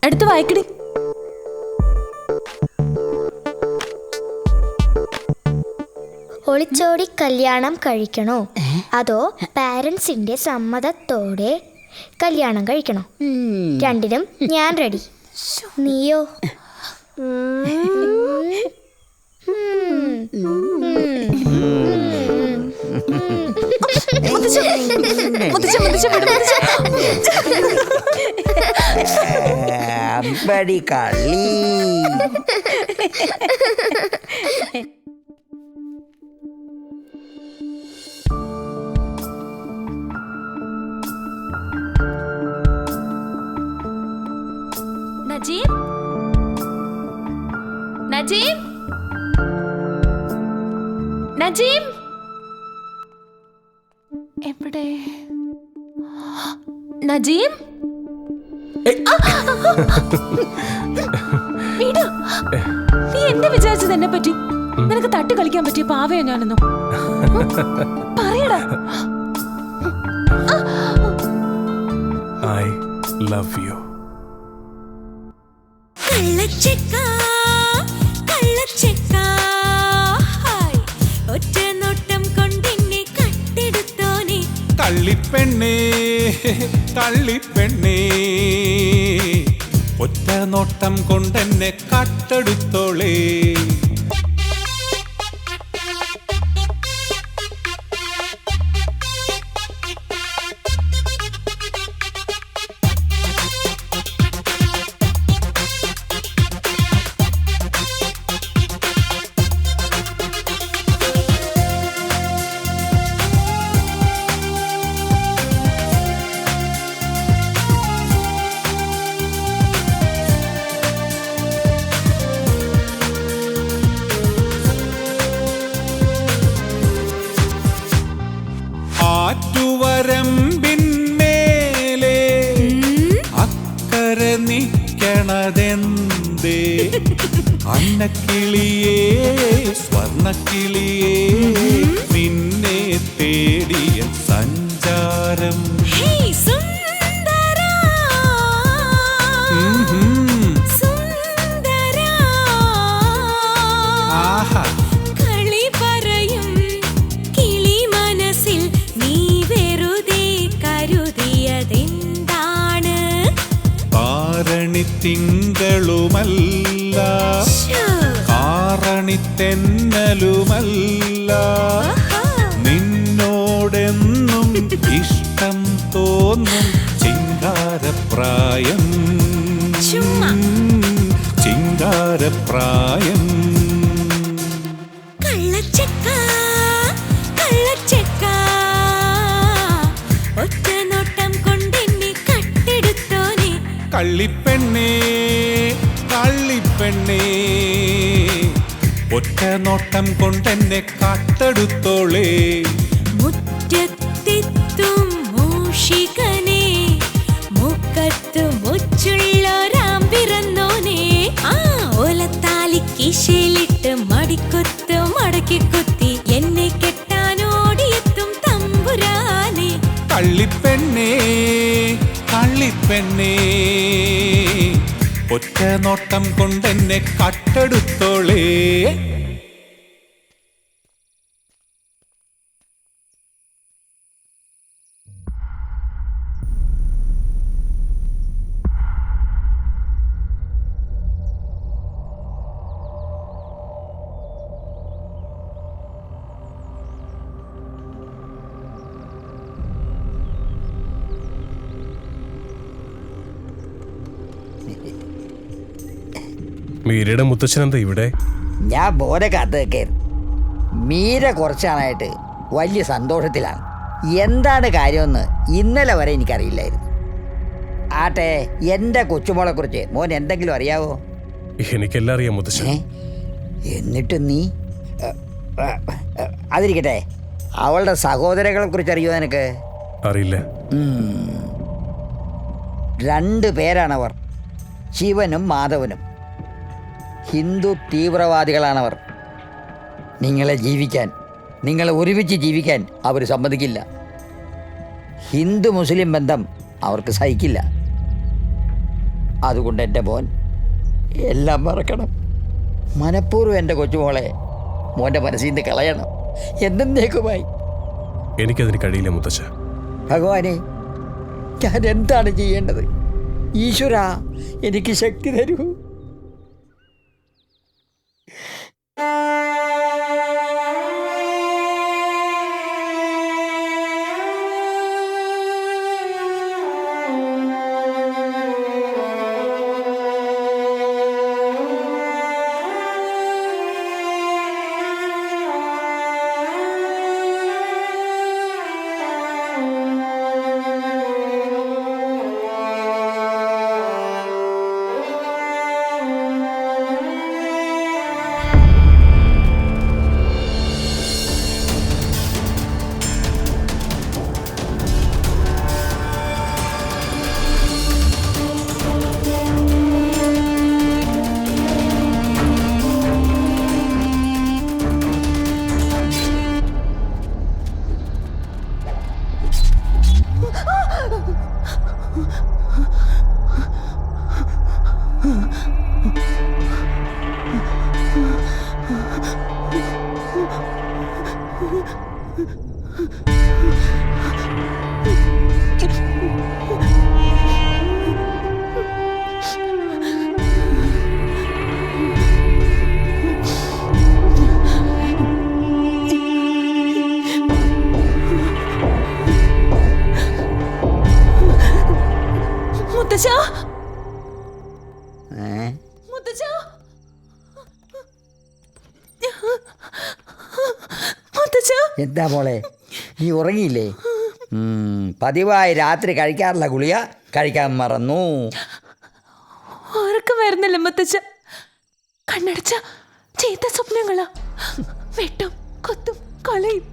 എടുത്ത് വായിക്കടി. ഒളിച്ചോടി കല്യാണം കഴിക്കണോ അതോ പാരന്റ്സിന്റെ സമ്മതത്തോടെ കല്യാണം കഴിക്കണോ? രണ്ടിനും ഞാൻ റെഡി. നീയോ? അമ്പടി കള്ളി. നജീം, നജീം, നജീം എവിടെ? നജീം വീട്. നീ എന്നെ വിചാരിച്ചത് എന്നെ പറ്റി? നിനക്ക് തട്ടി കളിക്കാൻ പറ്റിയ പാവയോ ഞാനെന്നോ? പറയടാ. I love you. കള്ളച്ചക്ക കള്ളച്ചക്ക ഒറ്റ നോട്ടം കൊണ്ടെന്നെ കട്ടെടുത്തോളേ. കള്ളിപ്പെണ്ണേ കള്ളിപ്പെണ്ണേ ഒറ്റ നോട്ടം കൊണ്ടെന്നെ കാട്ടെടുത്തോളേ. ആറ്റുവരമ്പിന്മേലെ അക്കരെ നിക്കണതെന്തേ? അന്നക്കിളിയേ സ്വർണക്കിളിയേ നിന്നെ തേടിയ സഞ്ചാരം. ആഹാ കളി പറയും കിളി മനസ്സിൽ നീ വെറുതെ കരുതിയതെന്താണ്? കാരണി തിങ്കളുമല്ല കാരണിത്തെന്നലുമല്ല നിന്നോടെന്നും ഇഷ്ടം തോന്നും ചിങ്കാരപ്രായം ചിങ്കാരപ്രായം. കള്ളച്ചക്ക കള്ളച്ചക്ക ഒറ്റ നോട്ടം കൊണ്ടെന്നെ കട്ടെടുത്തോനെ. കള്ളിപ്പെണ്ണേ കള്ളിപ്പെണ്ണേ ഒറ്റ നോട്ടം കൊണ്ടെന്നെ കാട്ടെടുത്തോളേ. മുറ്റത്തെത്തും മൂഷികനെ മുക്കത്തു മുച്ചുള്ളൊരാം പിറന്നോനെ. ആ ഓലത്താലി കിശയിലിട്ട് മടിക്കൊത്ത് മടക്കി കുത്തി എന്നെ കെട്ടാനോടിയെത്തും തമ്പുരാനെ. കള്ളിപ്പെണ്ണേ കള്ളിപ്പെണ്ണേ ഒറ്റ നോട്ടം കൊണ്ടെന്നെ കാട്ടെടുത്തോളേ. മീരയുടെ മുത്തച്ഛൻ എന്താ ഇവിടെ? ഞാൻ ബോധ കാത്തു നിൽക്കായിരുന്നു. മീര കുറച്ചാളായിട്ട് വലിയ സന്തോഷത്തിലാണ്. എന്താണ് കാര്യമെന്ന് ഇന്നലെ വരെ എനിക്കറിയില്ലായിരുന്നു. ആട്ടെ, എൻ്റെ കൊച്ചുമോളെ കുറിച്ച് മോൻ എന്തെങ്കിലും അറിയാവോ? എനിക്കെല്ലാം അറിയാം മുത്തച്ഛൻ. എന്നിട്ട് നീ അതിരിക്കട്ടെ, അവളുടെ സഹോദരങ്ങളെ കുറിച്ച് അറിയോ നിനക്ക്? അറിയില്ല. 2 പേരാണവർ, ശിവനും മാധവനും. ഹിന്ദു തീവ്രവാദികളാണവർ. നിങ്ങളെ ഒരുമിച്ച് ജീവിക്കാൻ അവർ സമ്മതിക്കില്ല. ഹിന്ദു മുസ്ലിം ബന്ധം അവർക്ക് സഹിക്കില്ല. അതുകൊണ്ട് എൻ്റെ മോൻ എല്ലാം മറക്കണം. മനഃപൂർവ്വം എൻ്റെ കൊച്ചുമോളെ മോൻ്റെ മനസ്സിൽ നിന്ന് കളയണം എന്നേക്കുമായി. എനിക്കതിന് കഴിയില്ല മുത്തച്ഛ. ഭഗവാനെ, ഞാൻ എന്താണ് ചെയ്യേണ്ടത്? ഈശ്വര, എനിക്ക് ശക്തി തരൂ. മുത്തച്ഛ ഏ? മുത്തച്ഛ മുത്തച്ഛ എന്താ മോളെ, നീ ഉറങ്ങിയില്ലേ? പതിവായി രാത്രി കഴിക്കാറില്ല ഗുളിക, കഴിക്കാൻ മറന്നു. ഉറക്കം വരുന്നില്ല മുത്തച്ഛ. കണ്ണടച്ച ചീത്ത സ്വപ്നങ്ങളാ. വെട്ടും കൊത്തും കളയും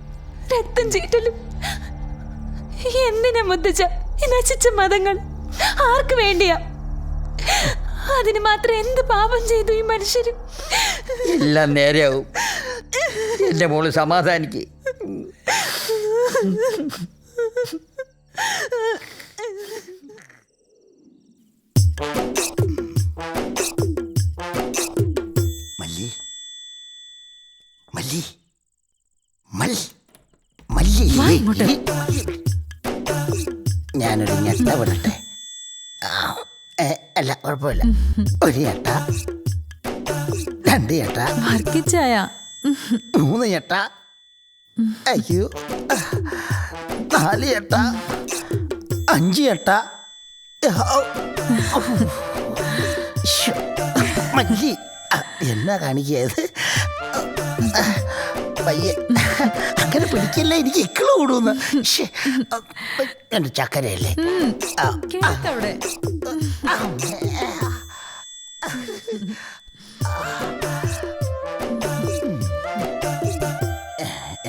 രക്തം ചീറ്റലും. എന്തിനാ മുത്തച്ഛ ഈ നശിച്ച മതങ്ങൾ? ആർക്ക് വേണ്ടിയാ? അതിന് മാത്രം എന്ത് പാപം ചെയ്തു ഈ മനുഷ്യര്? എല്ലാം നേരെയാവും. എൻ്റെ മോള് സമാധാനിക്ക്. മല്ലി മല്ലി മല്ലി മല്ലി, ഞാനൊരു ഞെട്ട വിടട്ടെ. അല്ല കുഴപ്പമില്ല. ഒരു ഞെട്ട, 2 ഞെട്ട, വർക്കിച്ചായ 3 ഞെട്ട, അയ്യോ 4 ഞെട്ട, 5 ഞെട്ട. മല്ലി എന്നാ കാണിക്കത്? പയ്യെ അങ്ങനെ പിടിക്കല്ലേ, എനിക്ക് ഇക്കള് കൂടുന്ന. എന്റെ ചക്കരയല്ലേ? കേട്ടവിടെ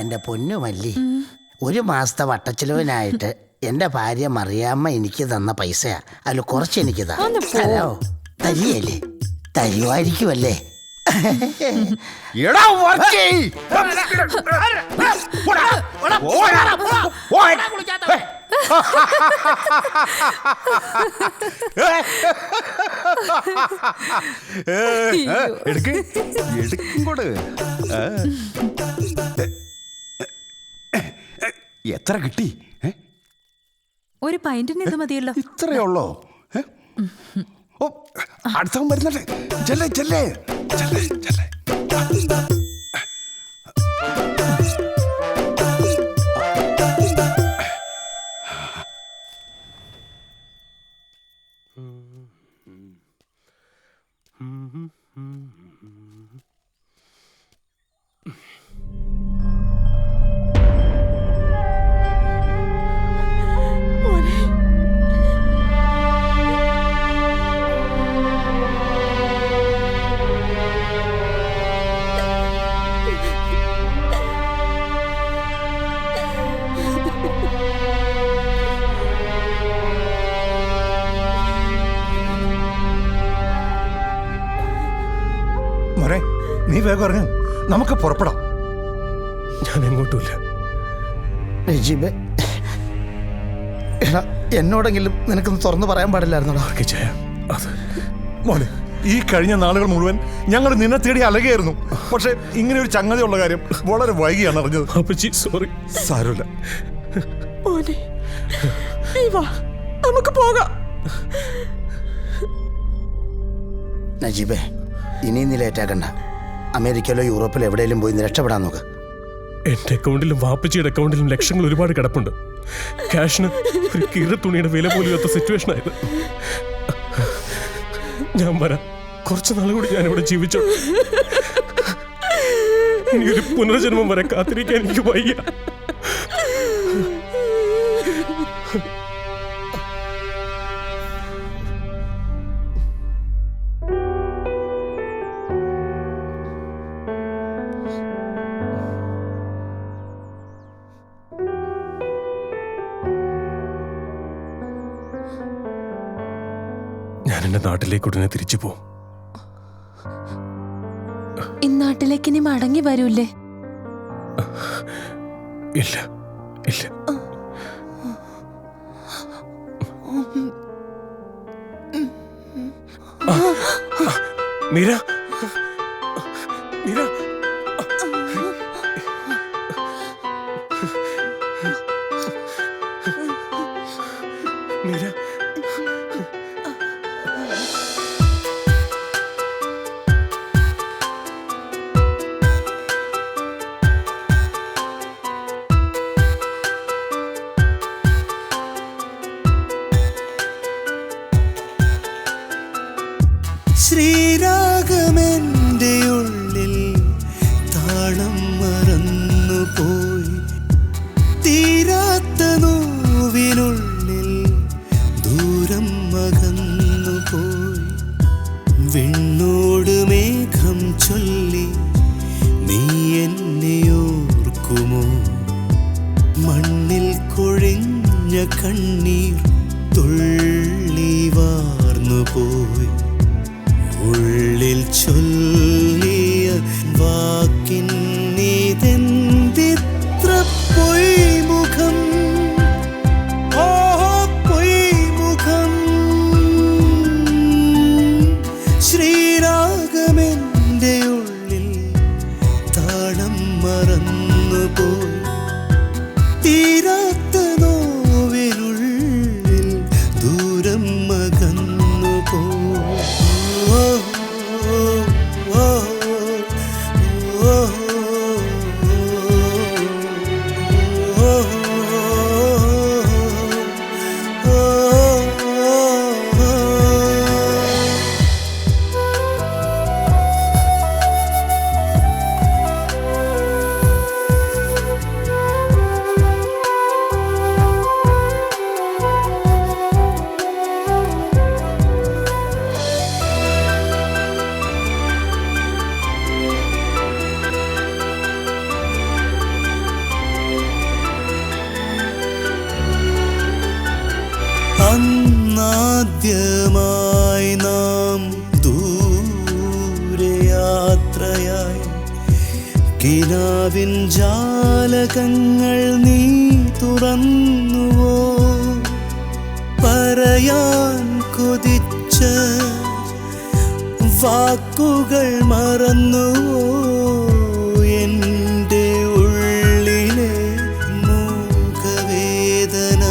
എൻ്റെ പൊന്നു മല്ലി, 1 മാസത്തെ വട്ടച്ചിലവിനായിട്ട് എൻ്റെ ഭാര്യ മറിയാമ്മ എനിക്ക് തന്ന പൈസയാ. അതിൽ കുറച്ച് എനിക്ക് താ. ഹലോ, തരിയല്ലേ? തരുമായിരിക്കുമല്ലേ? എത്ര കിട്ടി? ഒരു പൈന്റിന് ഇത് മതിയല്ലോ. ഇത്രയേ ഉള്ളോ? ഓ, അടുത്തവൻ വരുന്നുണ്ട്. ചെല്ലേ ചെല്ലേ ചെല്ലേ ചെല്ലേ. നീ വേഗം ഇറങ്ങാൻ, നമുക്ക് പുറപ്പെടാം. ഞാൻ എങ്ങോട്ടുമില്ല. നജീബേ, എടാ, എന്നോടെങ്കിലും നിനക്കൊന്ന് തുറന്നു പറയാൻ പാടില്ലായിരുന്നോടാ? മോനെ, ഈ കഴിഞ്ഞ നാളുകൾ മുഴുവൻ ഞങ്ങൾ നിന്നെ തേടി അലകയായിരുന്നു. പക്ഷെ ഇങ്ങനെ ഒരു ചങ്ങതിയുള്ള കാര്യം വളരെ വൈകിയാണ് അറിഞ്ഞത്. സോറി. സാരമില്ല മോനെ, നീ വാ, നമുക്ക് പോകാം. നജീബേ, ഇനി നീ ലേറ്റാക്കണ്ട. അമേരിക്കയിലോ യൂറോപ്പിലോ എവിടെയെങ്കിലും പോയി രക്ഷപ്പെടാൻ നോക്ക്. എന്റെ അക്കൗണ്ടിലും വാപ്പച്ചിയുടെ അക്കൗണ്ടിലും ലക്ഷങ്ങൾ ഒരുപാട് കിടപ്പുണ്ട്. ക്യാഷിന് ഒരു കീറ തുണിയുടെ വില പോലും ഇല്ലാത്ത സിറ്റുവേഷൻ ആയത്. ഞാൻ വരാം. കുറച്ച് നാൾ കൂടി ഞാൻ ഇവിടെ ജീവിച്ചോ. ഇനി ഒരു പുനർജന്മം വരെ കാത്തിരിക്കാൻ എനിക്ക് വയ്യ. ഞാൻ എന്റെ നാട്ടിലേക്ക് ഉടനെ തിരിച്ചു പോകും. ഇന്നാട്ടിലേക്ക് ഇനി മടങ്ങി വരൂല്ലേ? ഇല്ല ഇല്ല. മീര, മീര, മീര. ശ്രീരാഗമെൻ്റെ ഉള്ളിൽ താളം മറന്നുപോയി. തീരാത്ത നോവിനുള്ളിൽ ദൂരം അകന്നുപോയി. വിണ്ണോട് മേഘം ചൊല്ലി നീ എന്നെ ഓർക്കുമോ? മണ്ണിൽ കൊഴിഞ്ഞ കണ്ണീർ തുള്ളി വാർന്നുപോയി. ഉള്ളിൽ ചൊല്ലിയ വാക്കിന്നിതെന്തിത്ര പൊയ്മുഖം, ഓഹോ പൊയ്മുഖം. ശ്രീരാഗമെൻ്റെ ഉള്ളിൽ താളം മറന്നുപോയി. തീരാത്ത നോവിനുള്ളിൽ ദൂരം അകന്നുപോയി. അന്നാദ്യമായി നാം ദൂരയാത്രയായി. കിനാവിൻ ജാലകങ്ങൾ നീ തുറന്നുവോ? പറയാൻ കൊതിച്ച വാക്കുകൾ മറന്നുവോ? എൻ്റെ ഉള്ളിലെ മൂകവേദന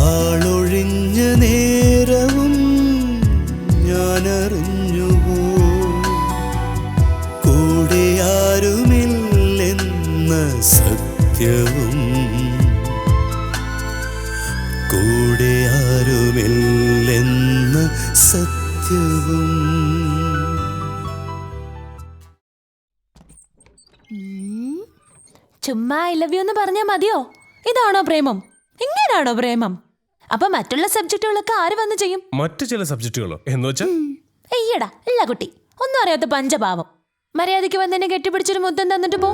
ആളൊഴിഞ്ഞ നേരവും ഞാനറിഞ്ഞുവോ? കൂടെ ആരുമില്ലെന്ന സത്യവും, കൂടെ ആരുമില്ലെന്ന സത്യവും. ചുമ്മാ ഐ ലവ് യു എന്ന് പറഞ്ഞാൽ മതിയോ? ഇതാണോ പ്രേമം? ഇങ്ങനാണോ പ്രേമം? അപ്പൊ മറ്റുള്ള സബ്ജക്റ്റുകളൊക്കെ ആര് വന്ന് ചെയ്യും? മറ്റു ചില സബ്ജക്റ്റുകളോ എന്ന് വെച്ചാൽ? അയ്യടാ ഇല്ല കുട്ടി, ഒന്നും അറിയാത്ത പഞ്ചപാവം. മര്യാദയ്ക്ക് വന്ന് എന്നെ കെട്ടിപ്പിടിച്ചൊരു മുത്തം തന്നിട്ട് പോ.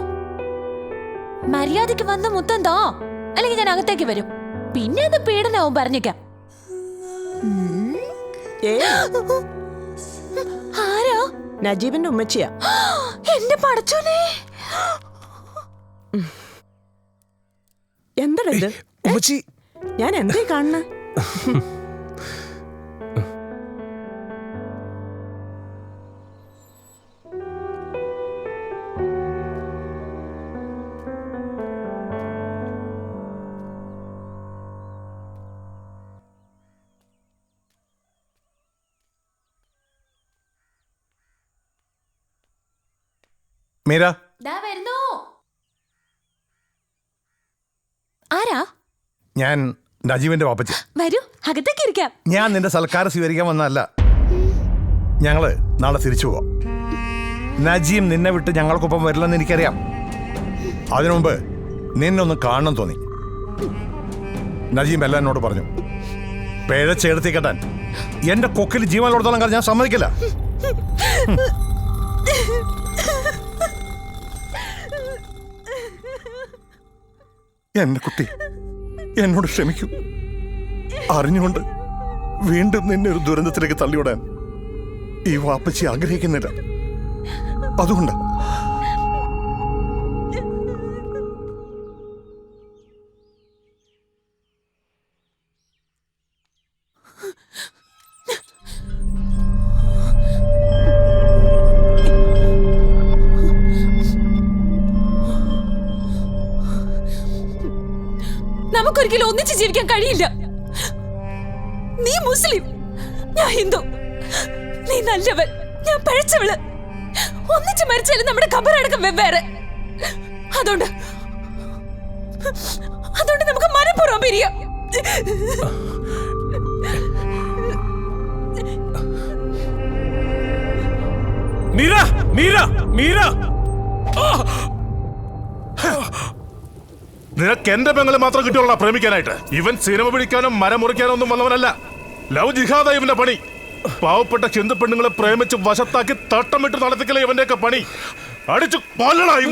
മര്യാദയ്ക്ക് വന്ന് മുത്തം തോ, അല്ലെങ്കിൽ ഞാൻ അകത്തേക്ക് വരും. പിന്നെ അത് പീഡനവും പറഞ്ഞേക്കാം. ആരാ? നജീബിന്റെ ഉമ്മച്ചിയാ. എന്റെ പടച്ചോനെ, എന്താ ഇത്? ഞാൻ എന്തേ കാണുന്ന? മീര, വരുന്നു. ആരാ? ഞാൻ നജീബിന്റെ വാപ്പച്ചി. വരൂ, അകത്തേക്ക് ഇരിക്കാം. ഞാൻ നിന്റെ സൽക്കാരം സ്വീകരിക്കാൻ വന്നതല്ല. ഞങ്ങള് നാളെ തിരിച്ചു പോവാം. നജീം നിന്നെ വിട്ട് ഞങ്ങൾക്കൊപ്പം വരില്ലെന്ന് എനിക്കറിയാം. അതിനുമുമ്പ് നിന്നൊന്ന് കാണണം തോന്നി. നജീം എല്ലാം എന്നോട് പറഞ്ഞു. പിഴച്ചെടുത്തി കെട്ടാൻ എന്റെ കൊക്കിൽ ജീവനോടത്തോളം കാലം ഞാൻ സമ്മതിക്കില്ല. എന്റെ കുട്ടി, എന്നോട് ക്ഷമിക്കൂ. അറിഞ്ഞുകൊണ്ട് വീണ്ടും നിന്നെ ഒരു ദുരന്തത്തിലേക്ക് തള്ളിവിടാൻ ഈ വാപ്പച്ചി ആഗ്രഹിക്കുന്നില്ല. അതുകൊണ്ട് നമുക്കൊരിക്കലും ഒന്നിച്ച് ജീവിക്കാൻ കഴിയില്ല. നീ മുസ്ലിം, ഞാൻ ഹിന്ദു. നീ നല്ലവൻ, ഞാൻ പഴച്ചവള്. ഒന്നിച്ച് മരിച്ചാലും നമ്മുടെ ഖബറടക്കം വെവ്വേറെ. അതുകൊണ്ട് നമുക്ക് മനഃപൂർവ്വം പിരിയാം. മീര മീര മീര നിനക്ക് എന്റെ പെങ്ങളെ മാത്രം കിട്ടിയുള്ള പ്രേമിക്കാനായിട്ട്. ഇവൻ സിനിമ പിടിക്കാനും മരം മുറിക്കാനോ ഒന്നും വന്നവനല്ല. ലവ് ജിഹാദ ഇവന്റെ പണി. പാവപ്പെട്ട ചിന്ത പെണ്ണുങ്ങളെ പ്രേമിച്ച് വശത്താക്കി തട്ടമിട്ട് നടത്തിക്കലേ ഇവന്റെയൊക്കെ പണി. അടിച്ചു കൊല്ലണായി.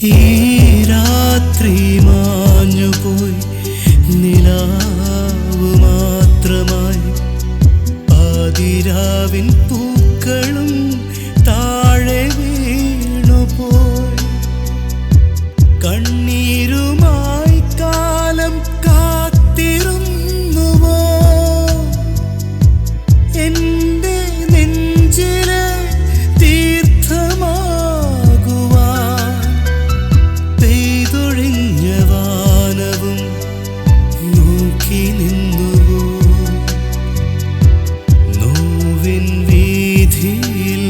ഈ രാത്രി മാഞ്ഞുപോയി നിലാവ് മാത്രമായി ആദിരാവിൻ പൂക്കളും താഴെ വീണുപോയി കണ്ണീരുമായി കാലം കാത്തിരുന്നുവോ എന്റെ നെഞ്ചിലെ തീർത്ഥമാകുവാൻ പെയ്തൊഴിഞ്ഞ വാനവും നോക്കി നിന്നുവോ നോവിൻ വീഥിയിൽ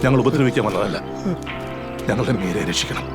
ഞങ്ങൾ ഉപദ്രവിക്കാൻ വന്നതല്ല. ഞങ്ങളുടെ മീരയെ രക്ഷിക്കണം.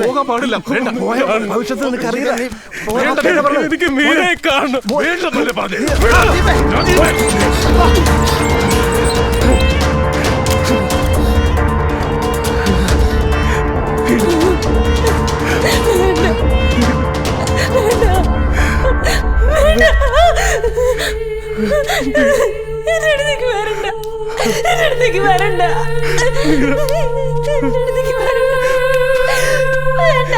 പോകാൻ പാടില്ല. ഭവിഷ്യത്ത് നിനക്കറിയില്ല. എനിക്ക് മീനെ കാണണം. വേണ്ടെന്നല്ലേ പറഞ്ഞേ. എന്നടുത്തേക്ക് വരണ്ട. എന്നടുത്തേക്ക് വരണ്ട. എന്നടുത്തേക്ക് വരണ്ട. വേണ്ട.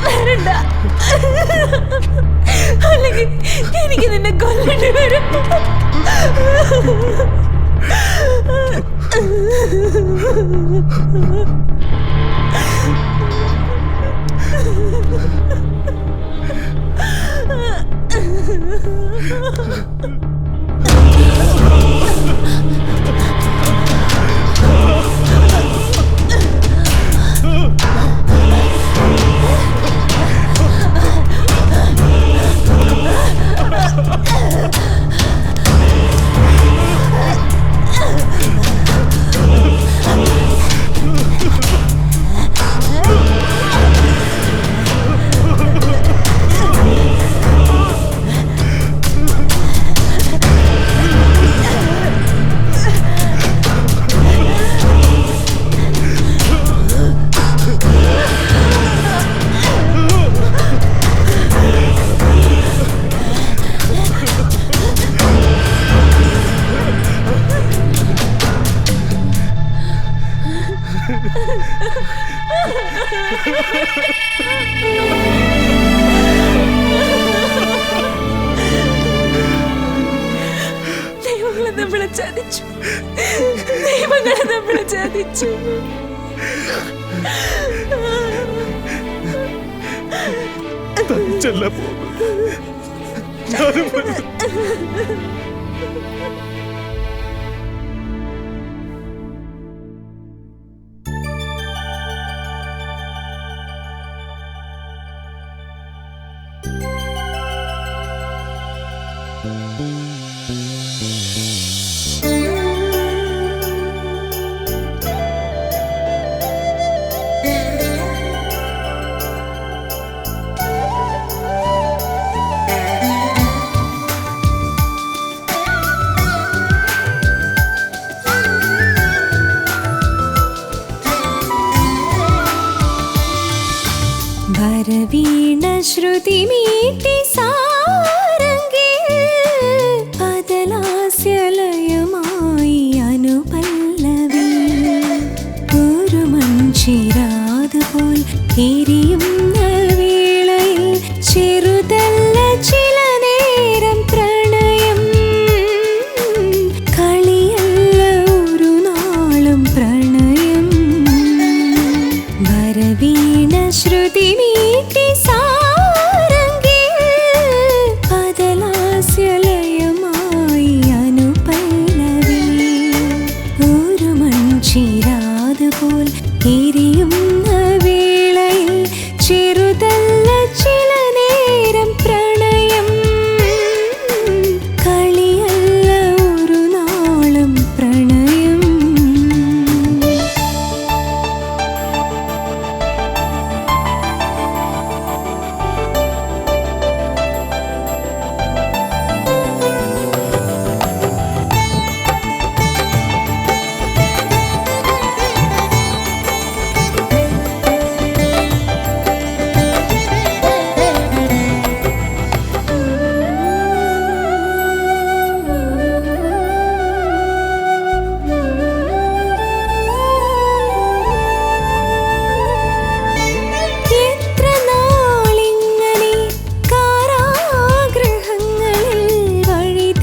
വരണ്ട. അല്ലെങ്കിൽ എനിക്ക് നിന്നെ കൊല്ലേണ്ടി വരും. ദൈവങ്ങളെ നമ്മളെ ചതിച്ചു. ദൈവങ്ങളെ നമ്മളെ ചതിച്ചു. തനിച്ചല്ല വരവീണ ശ്രുതി മീട്ടി സാരംഗിൽ പദലാസ്യലയമായി അനുപല്ലവി ചിരാതുപോൽ എരിയുന്ന വേളയിൽ ചെറുതല്ല ചില നേരം പ്രണയം കളിയല്ല ഒരു നാളും പ്രണയം വരവീണ ശ്രുതി മീട്ടി സാരംഗിൽ പദലാസ്യലയമായി അനുപല്ലവി ഒരു മൺചിരാതുപോൽ എരിയുന്ന വേളയിൽ ചെറുതല്ല ചില നേരം പ്രണയം കളിയല്ല ഒരു നാളും പ്രണയം എത്ര നാളിങ്ങനെ കാരാഗൃഹങ്ങളിൽ വഴിതെറ്റിപ്പോകുന്നു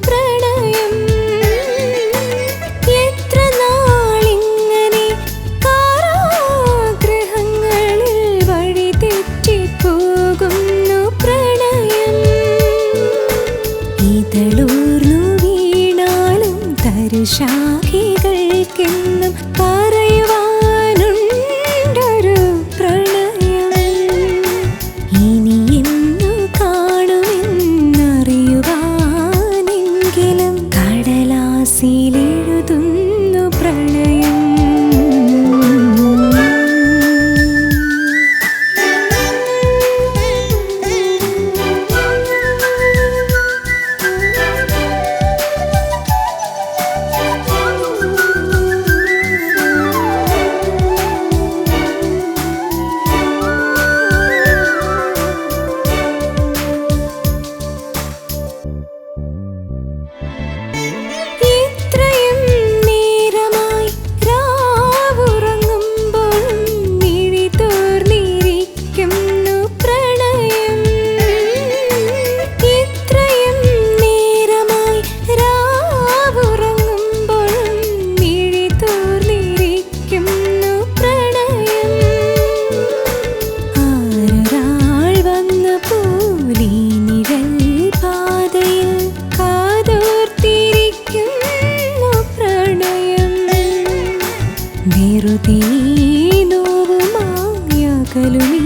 പ്രണയം എത്ര നാളിങ്ങനെ കാരാഗൃഹങ്ങളിൽ വഴിതെറ്റിപ്പോകുന്നു പ്രണയം ഇതളൂർന്നു വീണാലും തരുശാഖികൾക്കെന്നും പറയുവാനുണ്ടൊരു പ്രണയം ഇനി എന്നു കാണുമെന്നറിയുവാനെങ്കിലും കടലാസിലെഴുതുന്നു പ്രണയം ഇത്രയും നേരമായി രാവുറങ്ങുമ്പോഴും മിഴി തോർന്നിരിക്കുന്നു പ്രണയം ഇത്രയും നേരമായി രാവുറങ്ങുമ്പോഴും മിഴി തോർന്നിരിക്കുന്നു പ്രണയം ആരൊരാൾ വന്ന പോലെ നിഴൽ പാതയിൽ കാതോർത്തിരിക്കുന്നു പ്രണയം വെറുതെ നോവുമായി അകലുമീ